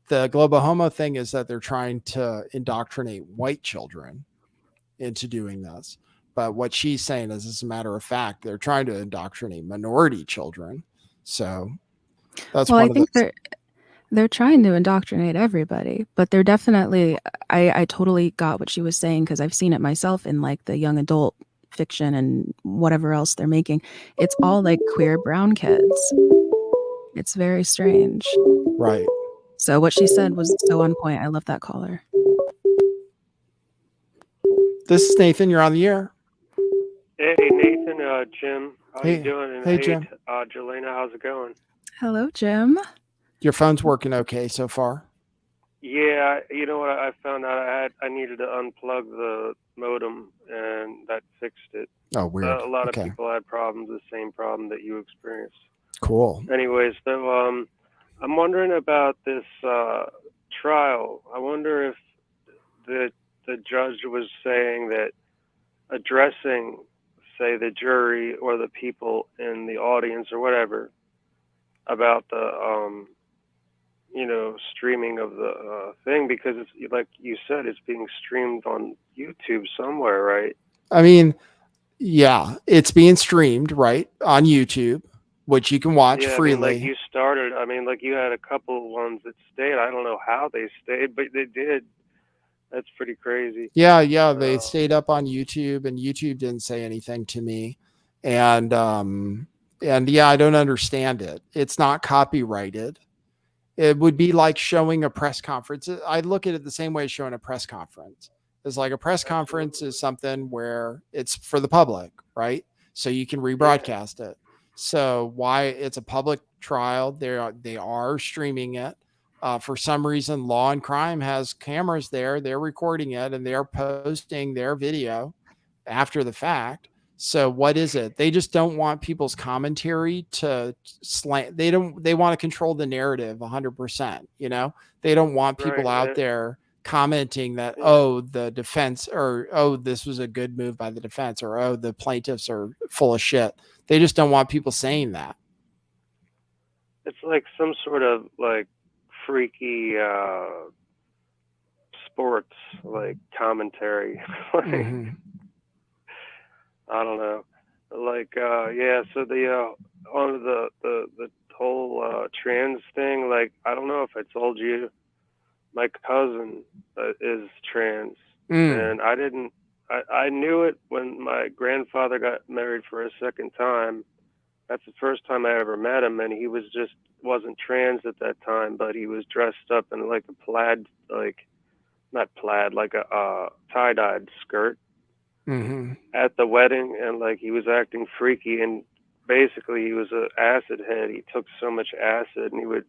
the Globohomo thing is that they're trying to indoctrinate white children into doing this. But what she's saying is, as a matter of fact, they're trying to indoctrinate minority children. So that's I think they're trying to indoctrinate everybody, but they're definitely, I totally got what she was saying, because I've seen it myself in like the young adult fiction and whatever else they're making. It's all like queer brown kids. It's very strange. Right. So what she said was so on point. I love that caller. This is Nathan. You're on the air. Hey, Nathan, Jim. How you doing? And hey, Jim. Jelena, how's it going? Hello, Jim. Your phone's working okay so far? Yeah, you know what? I found out I needed to unplug the modem, and that fixed it. Oh, weird. A lot Okay. of people had problems, the same problem that you experienced. Cool. Anyways, so I'm wondering about this trial. I wonder if the judge was saying that addressing, say, the jury or the people in the audience or whatever about the streaming of the thing, because it's like you said, it's being streamed on YouTube somewhere, right? I mean, yeah, it's being streamed right on YouTube, which you can watch Yeah, freely. I mean, like you started. I mean, like you had a couple ones that stayed. I don't know how they stayed, but they did. That's pretty crazy. Yeah, they stayed up on YouTube, and YouTube didn't say anything to me, and yeah, I don't understand it. It's not copyrighted. It would be like showing a press conference. I look at it the same way as showing a press conference. It's like a press conference is something where it's for the public, right? So you can rebroadcast it. So why it's a public trial, they are streaming it. For some reason, Law and Crime has cameras there. They're recording it and they're posting their video after the fact. So what is it? They just don't want people's commentary to slant. They want to control the narrative 100%. They don't want people out there commenting that, oh, the defense, or, oh, this was a good move by the defense, or, oh, the plaintiffs are full of shit. They just don't want people saying that. It's like some sort of like freaky sports like commentary. Mm-hmm. I don't know. Like yeah, so the on the whole trans thing, like I don't know if I told you, my cousin is trans, and I knew it when my grandfather got married for a second time. That's the first time I ever met him, and he wasn't trans at that time, but he was dressed up in like a plaid, like not plaid, like a tie-dyed skirt. Mm-hmm. At the wedding, and like he was acting freaky, and basically he was an acid head. He took so much acid, and he would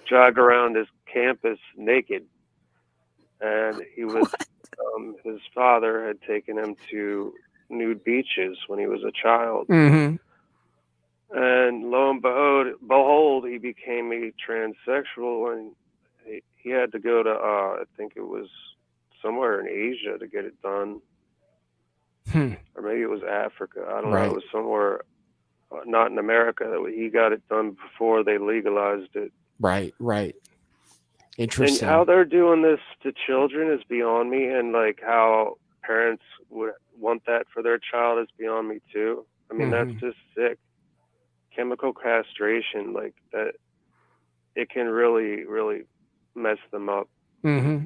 jog around his campus naked. And he was his father had taken him to nude beaches when he was a child. Mm-hmm. And lo and behold, he became a transsexual, and he had to go to I think it was somewhere in Asia to get it done. Or maybe it was Africa. I don't know. It was somewhere not in America. He got it done before they legalized it. Right. Interesting. And how they're doing this to children is beyond me, and like how parents would want that for their child is beyond me too. I mean, that's just sick. Chemical castration, like that, it can really, really mess them up. Mm-hmm.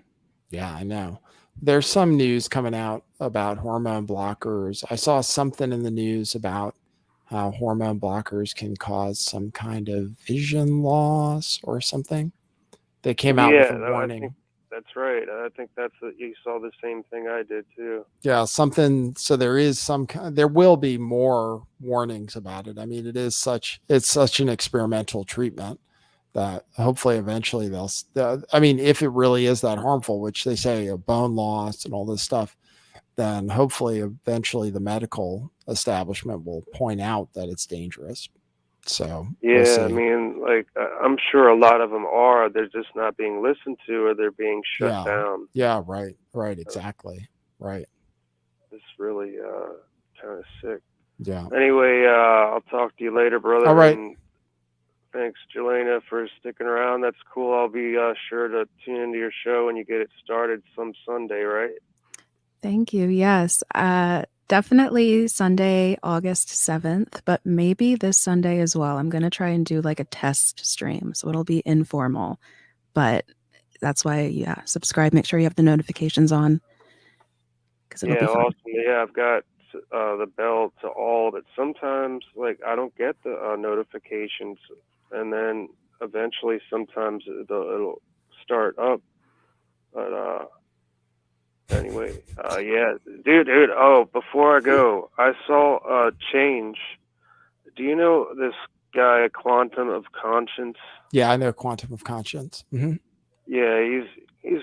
Yeah, I know. There's some news coming out about hormone blockers. I saw something in the news about how hormone blockers can cause some kind of vision loss or something. They came out with a warning. That's right. I think you saw the same thing I did too. Yeah, something. So there will be more warnings about it. I mean, it's such an experimental treatment that hopefully eventually if it really is that harmful, which they say a bone loss and all this stuff, then hopefully eventually the medical establishment will point out that it's dangerous. So yeah, I mean, like I'm sure a lot of them are. They're just not being listened to, or they're being shut down. Yeah, right, exactly, right. It's really kind of sick. Yeah. Anyway, I'll talk to you later, brother. All right. And thanks, Jelena, for sticking around. That's cool. I'll be sure to tune into your show when you get it started some Sunday, right? Thank you. Yes. Definitely Sunday, August 7th, but maybe this Sunday as well. I'm going to try and do like a test stream. So it'll be informal, but that's why, subscribe. Make sure you have the notifications on. It'll be fun. Awesome. Yeah, I've got the bell to all, that sometimes like I don't get the notifications, and then eventually sometimes it'll start up. But anyway, dude. Oh, before I go, I saw a change. Do you know this guy, Quantum of Conscience. Yeah, I know Quantum of Conscience. Mm-hmm. Yeah, he's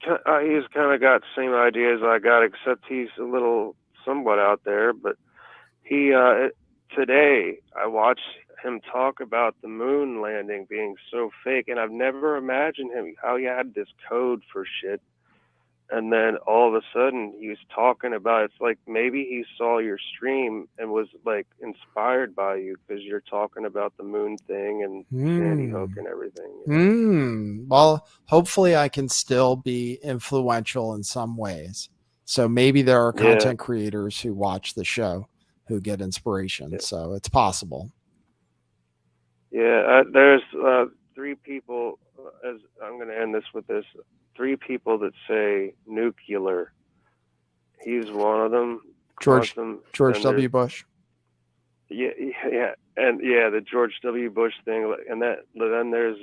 kind of got the same ideas I got, except he's a little somewhat out there. But he today I watched him talk about the moon landing being so fake, and I've never imagined how he had this code for shit. And then all of a sudden he was talking about, it's like maybe he saw your stream and was like inspired by you because you're talking about the moon thing and Sandy Hook and everything. You know? Well, hopefully I can still be influential in some ways. So maybe there are content creators who watch the show who get inspiration. Yeah. So it's possible. Yeah, there's 3 people, as I'm going to end this with this, 3 people that say nuclear. He's one of them. George W. Bush. Yeah, and the George W. Bush thing, and then there's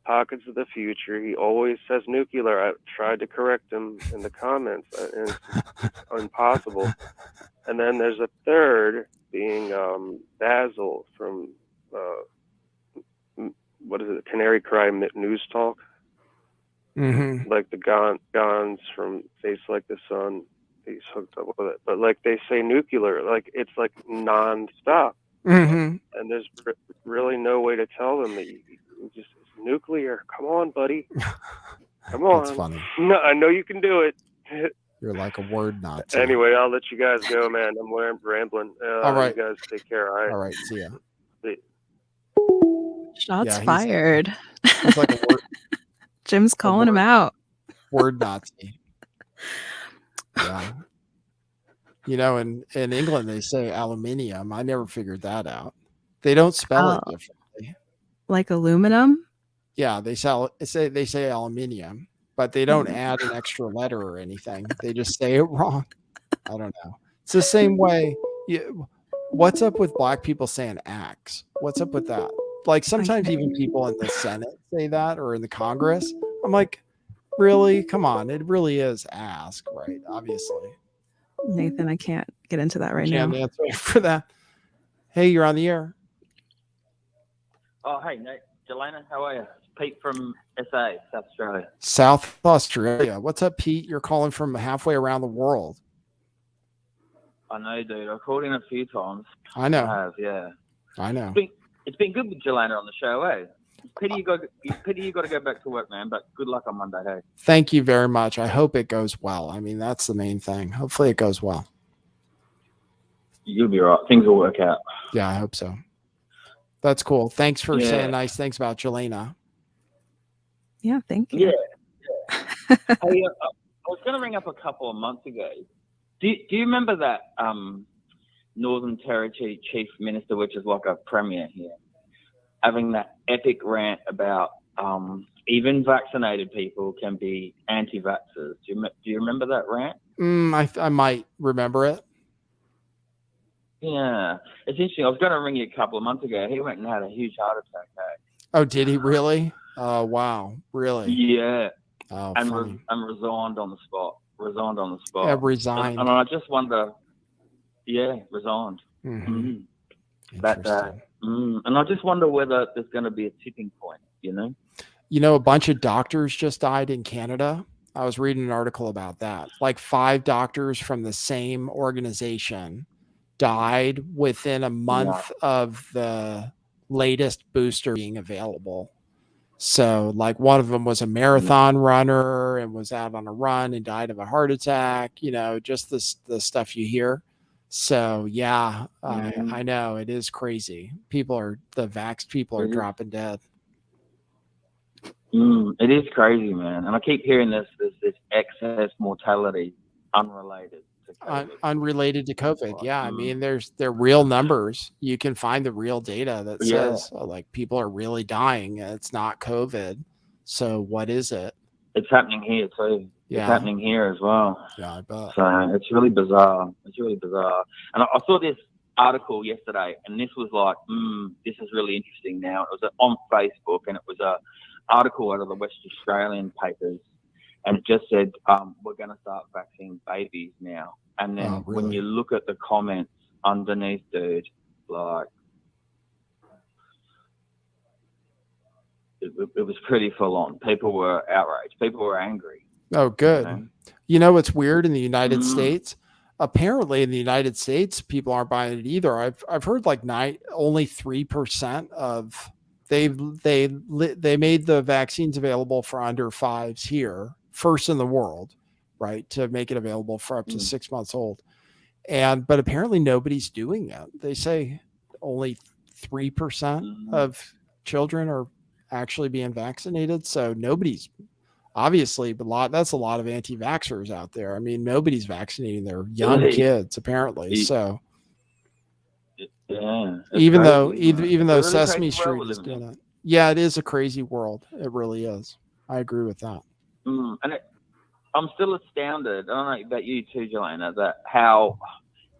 Pockets of the Future. He always says nuclear. I tried to correct him in the comments, and it's impossible. And then there's a third being Basil from what is it? Canary Cry News Talk. Mm-hmm. Like the Gons from Face Like the Sun. He's hooked up with it, but like they say nuclear, like it's like non-stop. Mm-hmm. And there's really no way to tell them that you just it's nuclear. Come on, buddy. Come on. That's funny. No, I know you can do it. You're like a word Nazi. Anyway, I'll let you guys go, man. I'm rambling. All right. You guys take care. All right. See ya. Shots fired. He's like a word. Jim's calling him out. Word Nazi. Yeah. You know, in England they say aluminium. I never figured that out. They don't spell it differently. Like aluminum? Yeah, they say aluminium, but they don't add an extra letter or anything. They just say it wrong. I don't know. It's the same way. What's up with black people saying axe? What's up with that? Like sometimes even people in the Senate say that, or in the Congress. I'm like, really? Come on. It really is ask, right? Obviously. Nathan, I can't get into that right now. Can't answer for that. Hey, you're on the air. Oh, hey, Nate. Jelena, how are you? It's Pete from SA, South Australia. South Australia. What's up, Pete? You're calling from halfway around the world. I know, dude. I've called in a few times. I know. I have, yeah. I know. It's been good with Jelena on the show, eh? Pity you got to go back to work, man, but good luck on Monday, hey? Thank you very much. I hope it goes well. I mean, that's the main thing. Hopefully it goes well. You'll be all right. Things will work out. Yeah, I hope so. That's cool. Thanks for saying nice things about Jelena. Yeah, thank you. Yeah. Hey, I was going to ring up a couple of months ago. Do you remember that Northern Territory Chief Minister, which is like a premier here, having that epic rant about even vaccinated people can be anti-vaxxers? Do you remember that rant? I might remember it. Yeah, it's interesting. I was going to ring you a couple of months ago. He went and had a huge heart attack. Oh, did he really? Oh, wow. Really? Yeah. Oh, and funny. Resigned on the spot. Yeah, resigned. And I just wonder. Yeah, resigned. Mm-hmm. And I just wonder whether there's going to be a tipping point. You know. You know, a bunch of doctors just died in Canada. I was reading an article about that. Like 5 doctors from the same organization died within a month of the latest booster being available. So like one of them was a marathon runner and was out on a run and died of a heart attack, you know, just the stuff you hear. So yeah, I know it is crazy. The vaxxed people are dropping dead. It is crazy, man. And I keep hearing this excess mortality unrelated to COVID. Unrelated to COVID. Yeah. I mean, they're real numbers. You can find the real data that says like people are really dying. It's not COVID. So what is it? It's happening here too. Yeah. It's happening here as well. Yeah, I bet. So it's really bizarre. And I saw this article yesterday, and this was like, this is really interesting now. It was on Facebook, and it was a article out of the West Australian papers, and it just said, we're going to start vaccinating babies now. And then when you look at the comments underneath, dude, like, it was pretty full on. People were outraged. People were angry. Oh, good. You know? You know what's weird in the United States? Apparently, in the United States, people aren't buying it either. I've heard like only 3% of they made the vaccines available for under fives here, first in the world, right, to make it available for up to 6 months old. But apparently nobody's doing it. They say only 3% of children are actually being vaccinated. So nobody's obviously, but that's a lot of anti-vaxxers out there. I mean, nobody's vaccinating their young kids apparently. So yeah, even crazy, though really Sesame Street is doing it, yeah, it is a crazy world. It really is. I agree with that. And I'm still astounded. I don't know about you too, Jelena, that how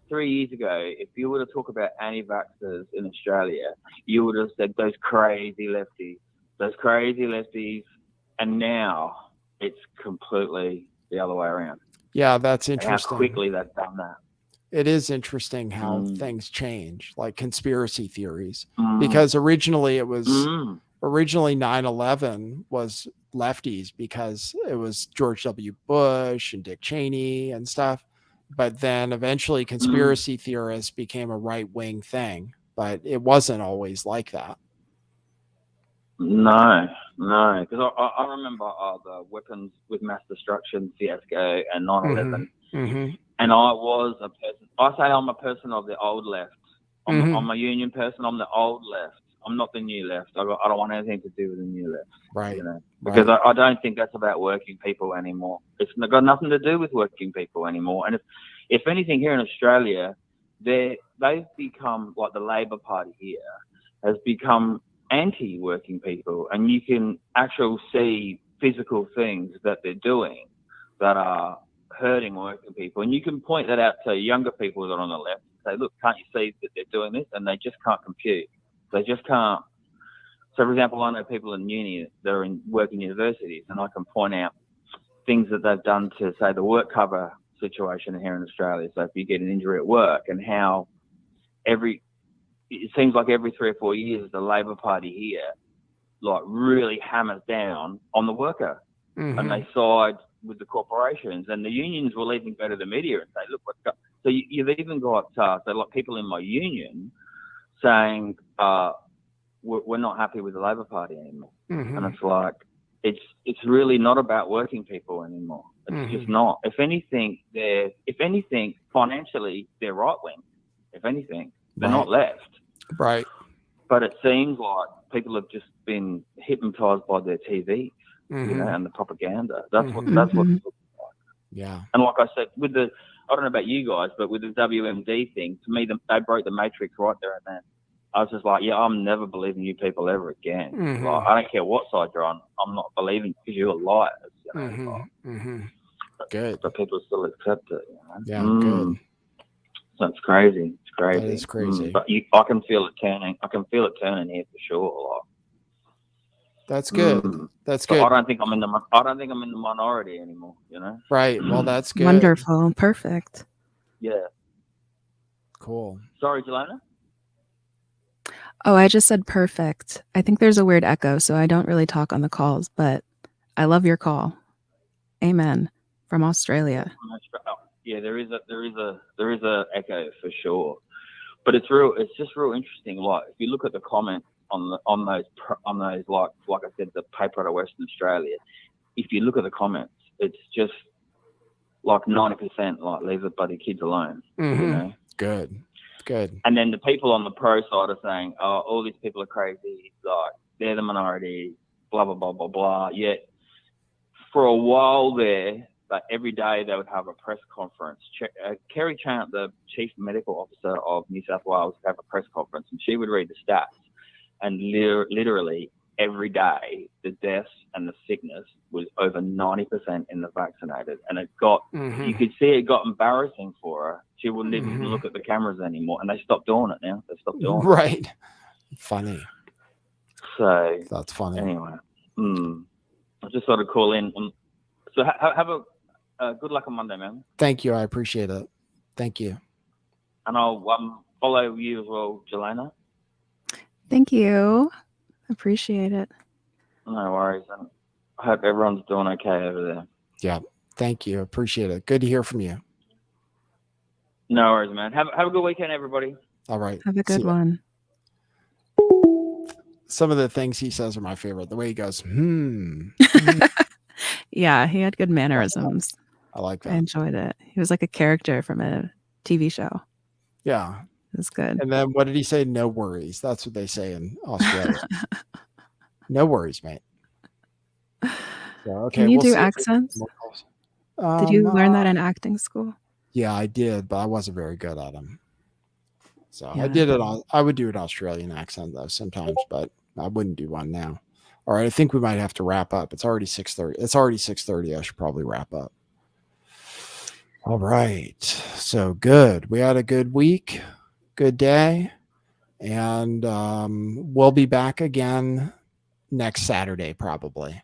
3 years ago, if you were to talk about anti-vaxxers in Australia, you would have said those crazy lefties, and now it's completely the other way around. Yeah, that's interesting. How quickly they've done that. It is interesting how things change, like conspiracy theories, because originally 9/11 was lefties because it was George W. Bush and Dick Cheney and stuff. But then eventually conspiracy theorists became a right-wing thing, but it wasn't always like that. No, because I remember the weapons with mass destruction fiasco and 9/11, and I was a person. I say I'm a person of the old left. I'm a union person. I'm the old left. I'm not the new left. I don't want anything to do with the new left. Right. You know, because I don't think that's about working people anymore. It's got nothing to do with working people anymore. And if anything, here in Australia, they've become like the Labor Party here has become anti-working people, and you can actually see physical things that they're doing that are hurting working people, and you can point that out to younger people that are on the left and say, look, can't you see that they're doing this? And they just can't compute. They just can't. So for example, I know people in uni that are in working universities, and I can point out things that they've done to, say, the work cover situation here in Australia. So if you get an injury at work, and how it seems like every 3 or 4 years, the Labor Party here, like, really hammers down on the worker, and they side with the corporations, and the unions will even go to the media and say, look, what's up. So you've even got so like people in my union saying, we're not happy with the Labor Party anymore. And it's like, it's really not about working people anymore. It's just not. If anything, financially, they're right wing. If anything, they're not left. Right. But it seems like people have just been hypnotized by their TV, you know, and the propaganda. That's what it's looking like. Yeah. And like I said, I don't know about you guys, but with the WMD thing, to me, they broke the matrix right there and then. I was just like, yeah, I'm never believing you people ever again. Like, I don't care what side you're on. I'm not believing because you're liars. You know? Good. But people still accept it. You know? Yeah, good. So it's crazy. It's crazy. That is crazy. But I can feel it turning. I can feel it turning here for sure. Like, that's good. That's but good. I don't think I'm in the minority anymore. You know. Right. Well, that's good. Wonderful. Perfect. Yeah. Cool. Sorry, Jelena. Oh, I just said perfect. I think there's a weird echo, so I don't really talk on the calls, but I love your call. Amen. From Australia. Yeah, there is a echo for sure, but it's just real interesting. Like, if you look at the comments on those like I said, the paper out of Western Australia, if you look at the comments, it's just like 90% like, leave the bloody kids alone. You know? Good. And then the people on the pro side are saying, oh, all these people are crazy, like, they're the minority, blah, blah, blah, blah, blah. Yet for a while there, like, every day they would have a press conference. Kerry Chant, the chief medical officer of New South Wales, would have a press conference, and she would read the stats. And literally every day, the deaths and the sickness was over 90% in the vaccinated. And it got, you could see it got embarrassing for her. She wouldn't even look at the cameras anymore. And they stopped doing it now. They stopped doing it. Right. Funny. So that's funny. Anyway, I just thought I'd call in. So have a good luck on Monday, man. Thank you. I appreciate it. Thank you. And I'll follow you as well, Jelena. Thank you. Appreciate it. No worries. And I hope everyone's doing okay over there. Yeah. Thank you. Appreciate it. Good to hear from you. No worries, man. Have a good weekend, everybody. All right. Have a good one. Some of the things he says are my favorite. The way he goes, Yeah, he had good mannerisms. I like that. I enjoyed it. He was like a character from a TV show. Yeah. It was good. And then what did he say? No worries. That's what they say in Australia. No worries, mate. So, okay, Can you we'll do see if we get accents? more calls. Did you learn that in acting school? Yeah, I did, but I wasn't very good at them. So Yeah. I did it on. I would do an Australian accent though sometimes, but I wouldn't do one now. All right, I think we might have to wrap up. It's already 6:30. It's already 6:30. I should probably wrap up. All right. So good. We had a good week, good day, and we'll be back again next Saturday probably.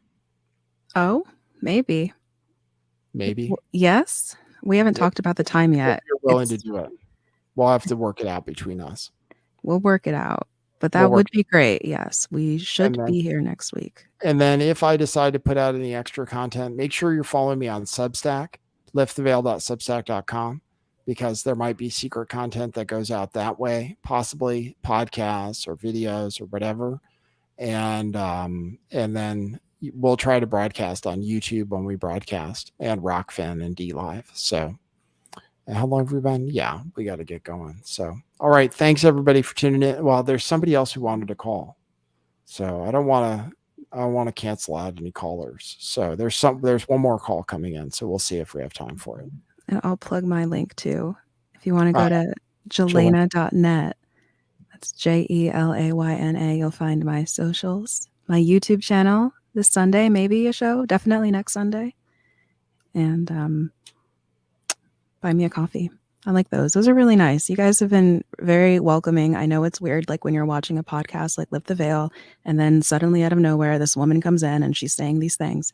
Oh, maybe. Maybe. Yes. We haven't talked about the time yet. If you're willing to do it. We'll have to work it out between us. We'll work it out. But that would be great. Yes. We should be here next week. And then if I decide to put out any extra content, make sure you're following me on Substack, lifttheveil.substack.com, because there might be secret content that goes out that way, possibly podcasts or videos or whatever. And then we'll try to broadcast on YouTube when we broadcast, and Rockfin and DLive. So how long have we been? Yeah, we got to get going. So, all right. Thanks everybody for tuning in. Well, there's somebody else who wanted to call. So I don't want to cancel out any callers. So there's one more call coming in. So we'll see if we have time for it. And I'll plug my link too. If you want to go to jelena.net, that's JELAYNA, you'll find my socials, my YouTube channel this Sunday, maybe a show, definitely next Sunday. And buy me a coffee. I like those. Those are really nice. You guys have been very welcoming. I know it's weird, like when you're watching a podcast like Lift the Veil, and then suddenly out of nowhere, this woman comes in and she's saying these things.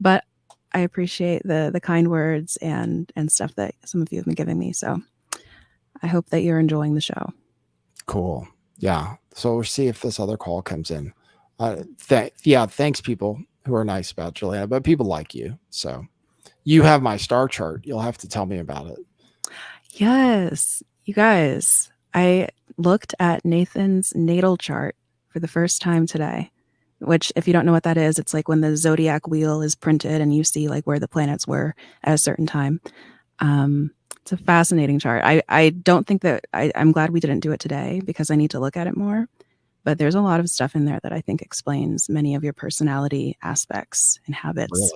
But I appreciate the kind words and stuff that some of you have been giving me. So I hope that you're enjoying the show. Cool. Yeah. So we'll see if this other call comes in. Thanks people who are nice about Juliana, but people like you. So you have my star chart. You'll have to tell me about it. Yes, you guys, I looked at Nathan's natal chart for the first time today, which if you don't know what that is, it's like when the zodiac wheel is printed and you see like where the planets were at a certain time. It's a fascinating chart. I don't think that I'm glad we didn't do it today because I need to look at it more, but there's a lot of stuff in there that I think explains many of your personality aspects and habits. Really?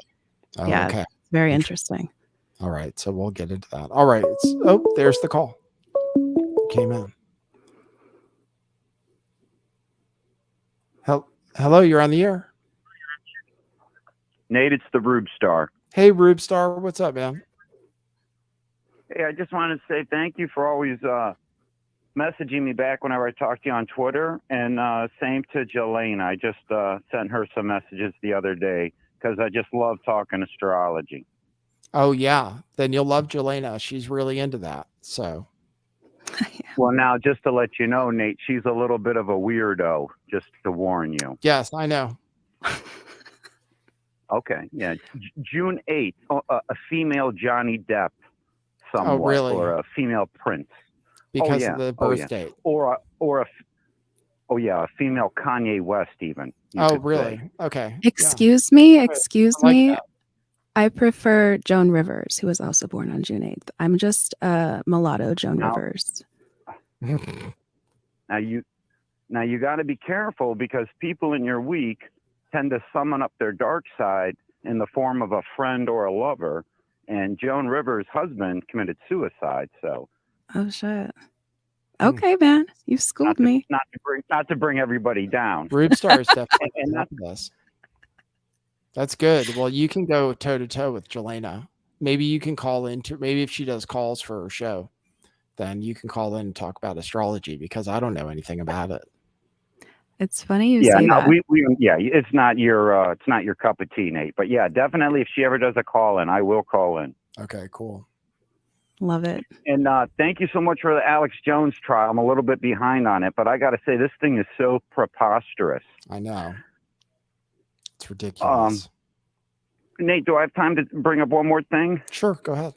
Oh, yeah. Okay. Very interesting. All right. So we'll get into that. All right. There's the call. Came in. Hello, you're on the air. Nate, it's the Rube Star. Hey, Rube Star. What's up, man? Hey, I just wanted to say thank you for always messaging me back whenever I talk to you on Twitter. And same to Jelena. I just sent her some messages the other day because I just love talking astrology. Oh, yeah. Then you'll love Jelena. She's really into that. So. Well, now, just to let you know, Nate, she's a little bit of a weirdo, just to warn you. Yes, I know. Okay. Yeah. June 8th, a female Johnny Depp somewhat. Oh, really? Or a female Prince. Because of the birth date. Or a female Kanye West even. Oh, really? Say. Okay. Excuse me. I prefer Joan Rivers, who was also born on June 8th. I'm just mulatto Joan Rivers. Now you got to be careful because people in your week tend to summon up their dark side in the form of a friend or a lover. And Joan Rivers' husband committed suicide. So. Oh shit. Okay, man, you schooled me. Not to bring everybody down. Rube Star is definitely this. That's good. Well, you can go toe to toe with Jelena. Maybe you can call into. Maybe if she does calls for her show, then you can call in and talk about astrology because I don't know anything about it. It's funny you say that. It's not your cup of tea, Nate. But yeah, definitely, if she ever does a call in, I will call in. Okay, cool. Love it. And thank you so much for the Alex Jones trial. I'm a little bit behind on it, but I got to say, this thing is so preposterous. I know. It's ridiculous. Nate, do I have time to bring up one more thing? Sure, go ahead.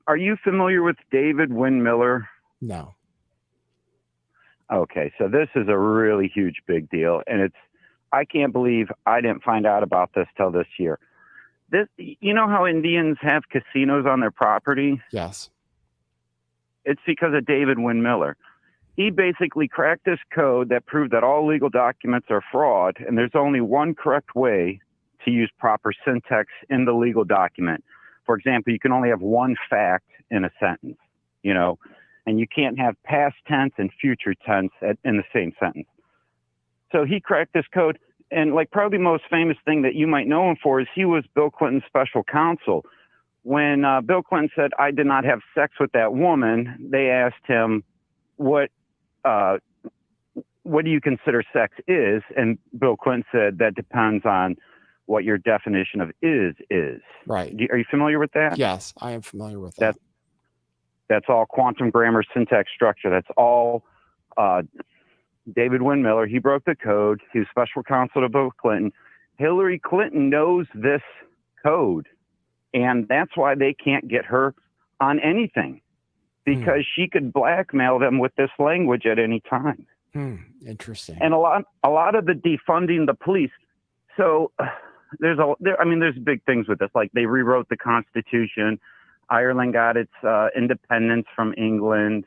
Are you familiar with David Wynn-Miller? No. Okay, so this is a really huge big deal, and I can't believe I didn't find out about this till this year. You know how Indians have casinos on their property? Yes. It's because of David Wynn-Miller. He basically cracked this code that proved that all legal documents are fraud, and there's only one correct way to use proper syntax in the legal document. For example, you can only have one fact in a sentence, and you can't have past tense and future tense in the same sentence. So he cracked this code, and probably the most famous thing that you might know him for is he was Bill Clinton's special counsel. When Bill Clinton said, "I did not have sex with that woman," they asked him, what do you consider sex is? And Bill Clinton said, that depends on what your definition of is. Right. Are you familiar with that? Yes, I am familiar with that. That's all quantum grammar, syntax structure. That's all David Wynn-Miller. He broke the code. He was special counsel to Bill Clinton. Hillary Clinton knows this code, and that's why they can't get her on anything, because she could blackmail them with this language at any time. Interesting. And a lot of the defunding the police. So there's big things with this. Like, they rewrote the Constitution. Ireland got its independence from England.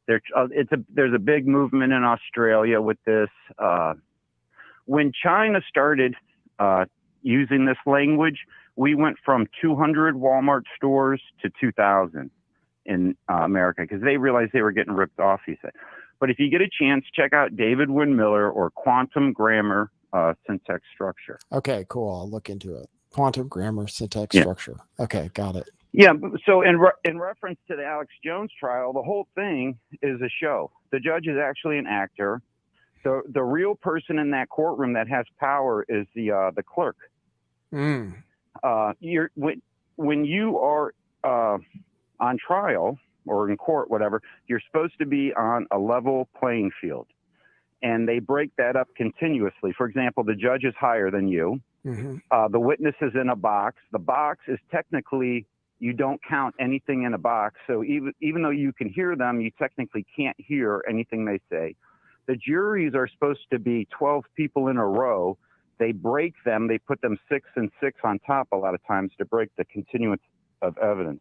There's a big movement in Australia with this. When China started using this language, we went from 200 Walmart stores to 2,000 in America, because they realized they were getting ripped off, he said. But if you get a chance, check out David Wynn-Miller or quantum grammar syntax structure. Okay, cool. I'll look into it. Quantum grammar syntax structure. Okay, got it. Yeah. So in reference to the Alex Jones trial, the whole thing is a show. The judge is actually an actor. The real person in that courtroom that has power is the clerk. When you are on trial or in court, whatever, you're supposed to be on a level playing field, and they break that up continuously. For example, the judge is higher than you. The witness is in a box. The box is technically, you don't count anything in a box. So even though you can hear them, you technically can't hear anything they say. The juries are supposed to be 12 people in a row. They break them. They put them 6 and 6 on top a lot of times to break the continuance of evidence.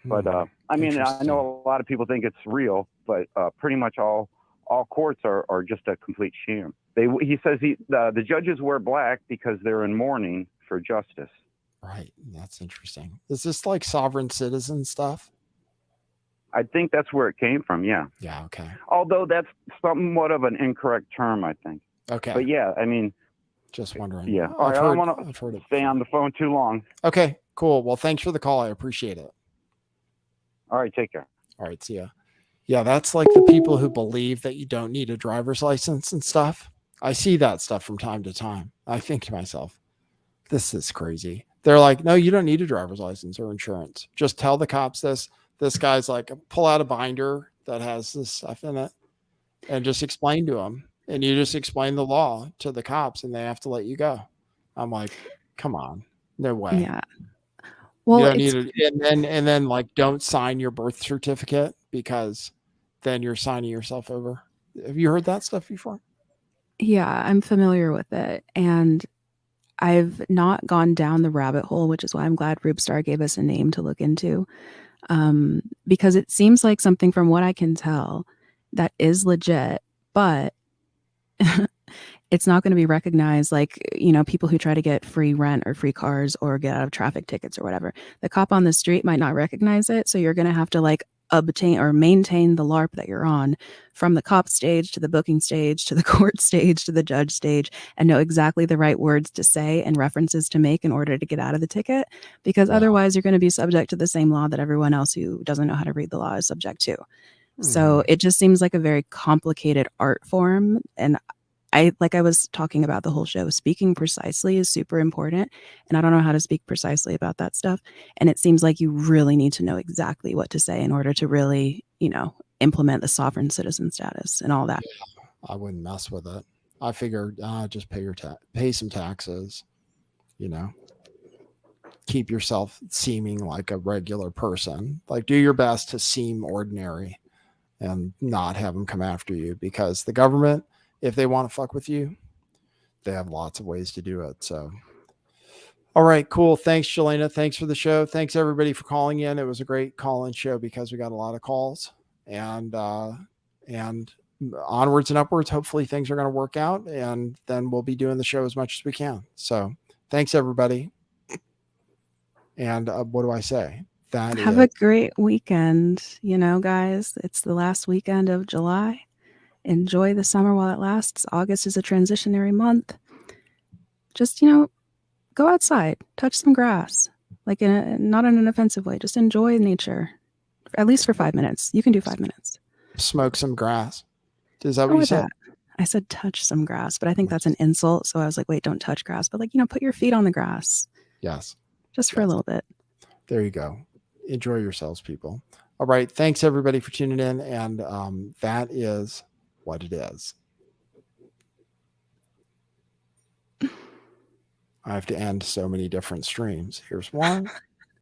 But I know a lot of people think it's real, but pretty much all courts are just a complete sham. He says the judges wear black because they're in mourning for justice. Right. That's interesting. Is this like sovereign citizen stuff? I think that's where it came from. Yeah. Yeah. Okay. Although that's somewhat of an incorrect term, I think. Okay. But yeah, just wondering. Yeah. I don't want to stay on the phone too long. Okay, cool. Well, thanks for the call. I appreciate it. All right. Take care. All right. See ya. Yeah. That's like the people who believe that you don't need a driver's license and stuff. I see that stuff from time to time. I think to myself, this is crazy. They're like, no, you don't need a driver's license or insurance. Just tell the cops this. This guy's like, pull out a binder that has this stuff in it and just explain to them. And you just explain the law to the cops and they have to let you go. I'm like, come on. No way. Yeah. Well, you don't need it. And then like, don't sign your birth certificate, because then you're signing yourself over. Have you heard that stuff before? Yeah, I'm familiar with it. And I've not gone down the rabbit hole, which is why I'm glad Rubestar gave us a name to look into. Because it seems like something, from what I can tell, that is legit, but it's not going to be recognized like, people who try to get free rent or free cars or get out of traffic tickets or whatever. The cop on the street might not recognize it. So you're going to have to like obtain or maintain the LARP that you're on, from the cop stage to the booking stage to the court stage to the judge stage, and know exactly the right words to say and references to make in order to get out of the ticket, because otherwise you're going to be subject to the same law that everyone else who doesn't know how to read the law is subject to. So it just seems like a very complicated art form. And I was talking about the whole show, speaking precisely is super important. And I don't know how to speak precisely about that stuff. And it seems like you really need to know exactly what to say in order to really, implement the sovereign citizen status and all that. I wouldn't mess with it. I figured just pay some taxes, you know, keep yourself seeming like a regular person, like do your best to seem ordinary and not have them come after you, because the government, if they want to fuck with you, they have lots of ways to do it. So, all right, cool. Thanks, Jelena. Thanks for the show. Thanks everybody for calling in. It was a great call-in show because we got a lot of calls, and onwards and upwards. Hopefully things are going to work out, and then we'll be doing the show as much as we can. So thanks everybody. And what do I say? Have a great weekend, you know, guys. It's the last weekend of July. Enjoy the summer while it lasts. August is a transitionary month. Just, you know, go outside, touch some grass, like not in an offensive way. Just enjoy nature, at least for 5 minutes. You can do 5 minutes. Smoke some grass. Is that what you said? I said touch some grass, but I think that's an insult. So I was like, wait, don't touch grass, but like, you know, put your feet on the grass. Yes. Just for a little bit. There you go. Enjoy yourselves, people. All right. Thanks everybody for tuning in. And that is what it is. I have to end so many different streams. Here's one.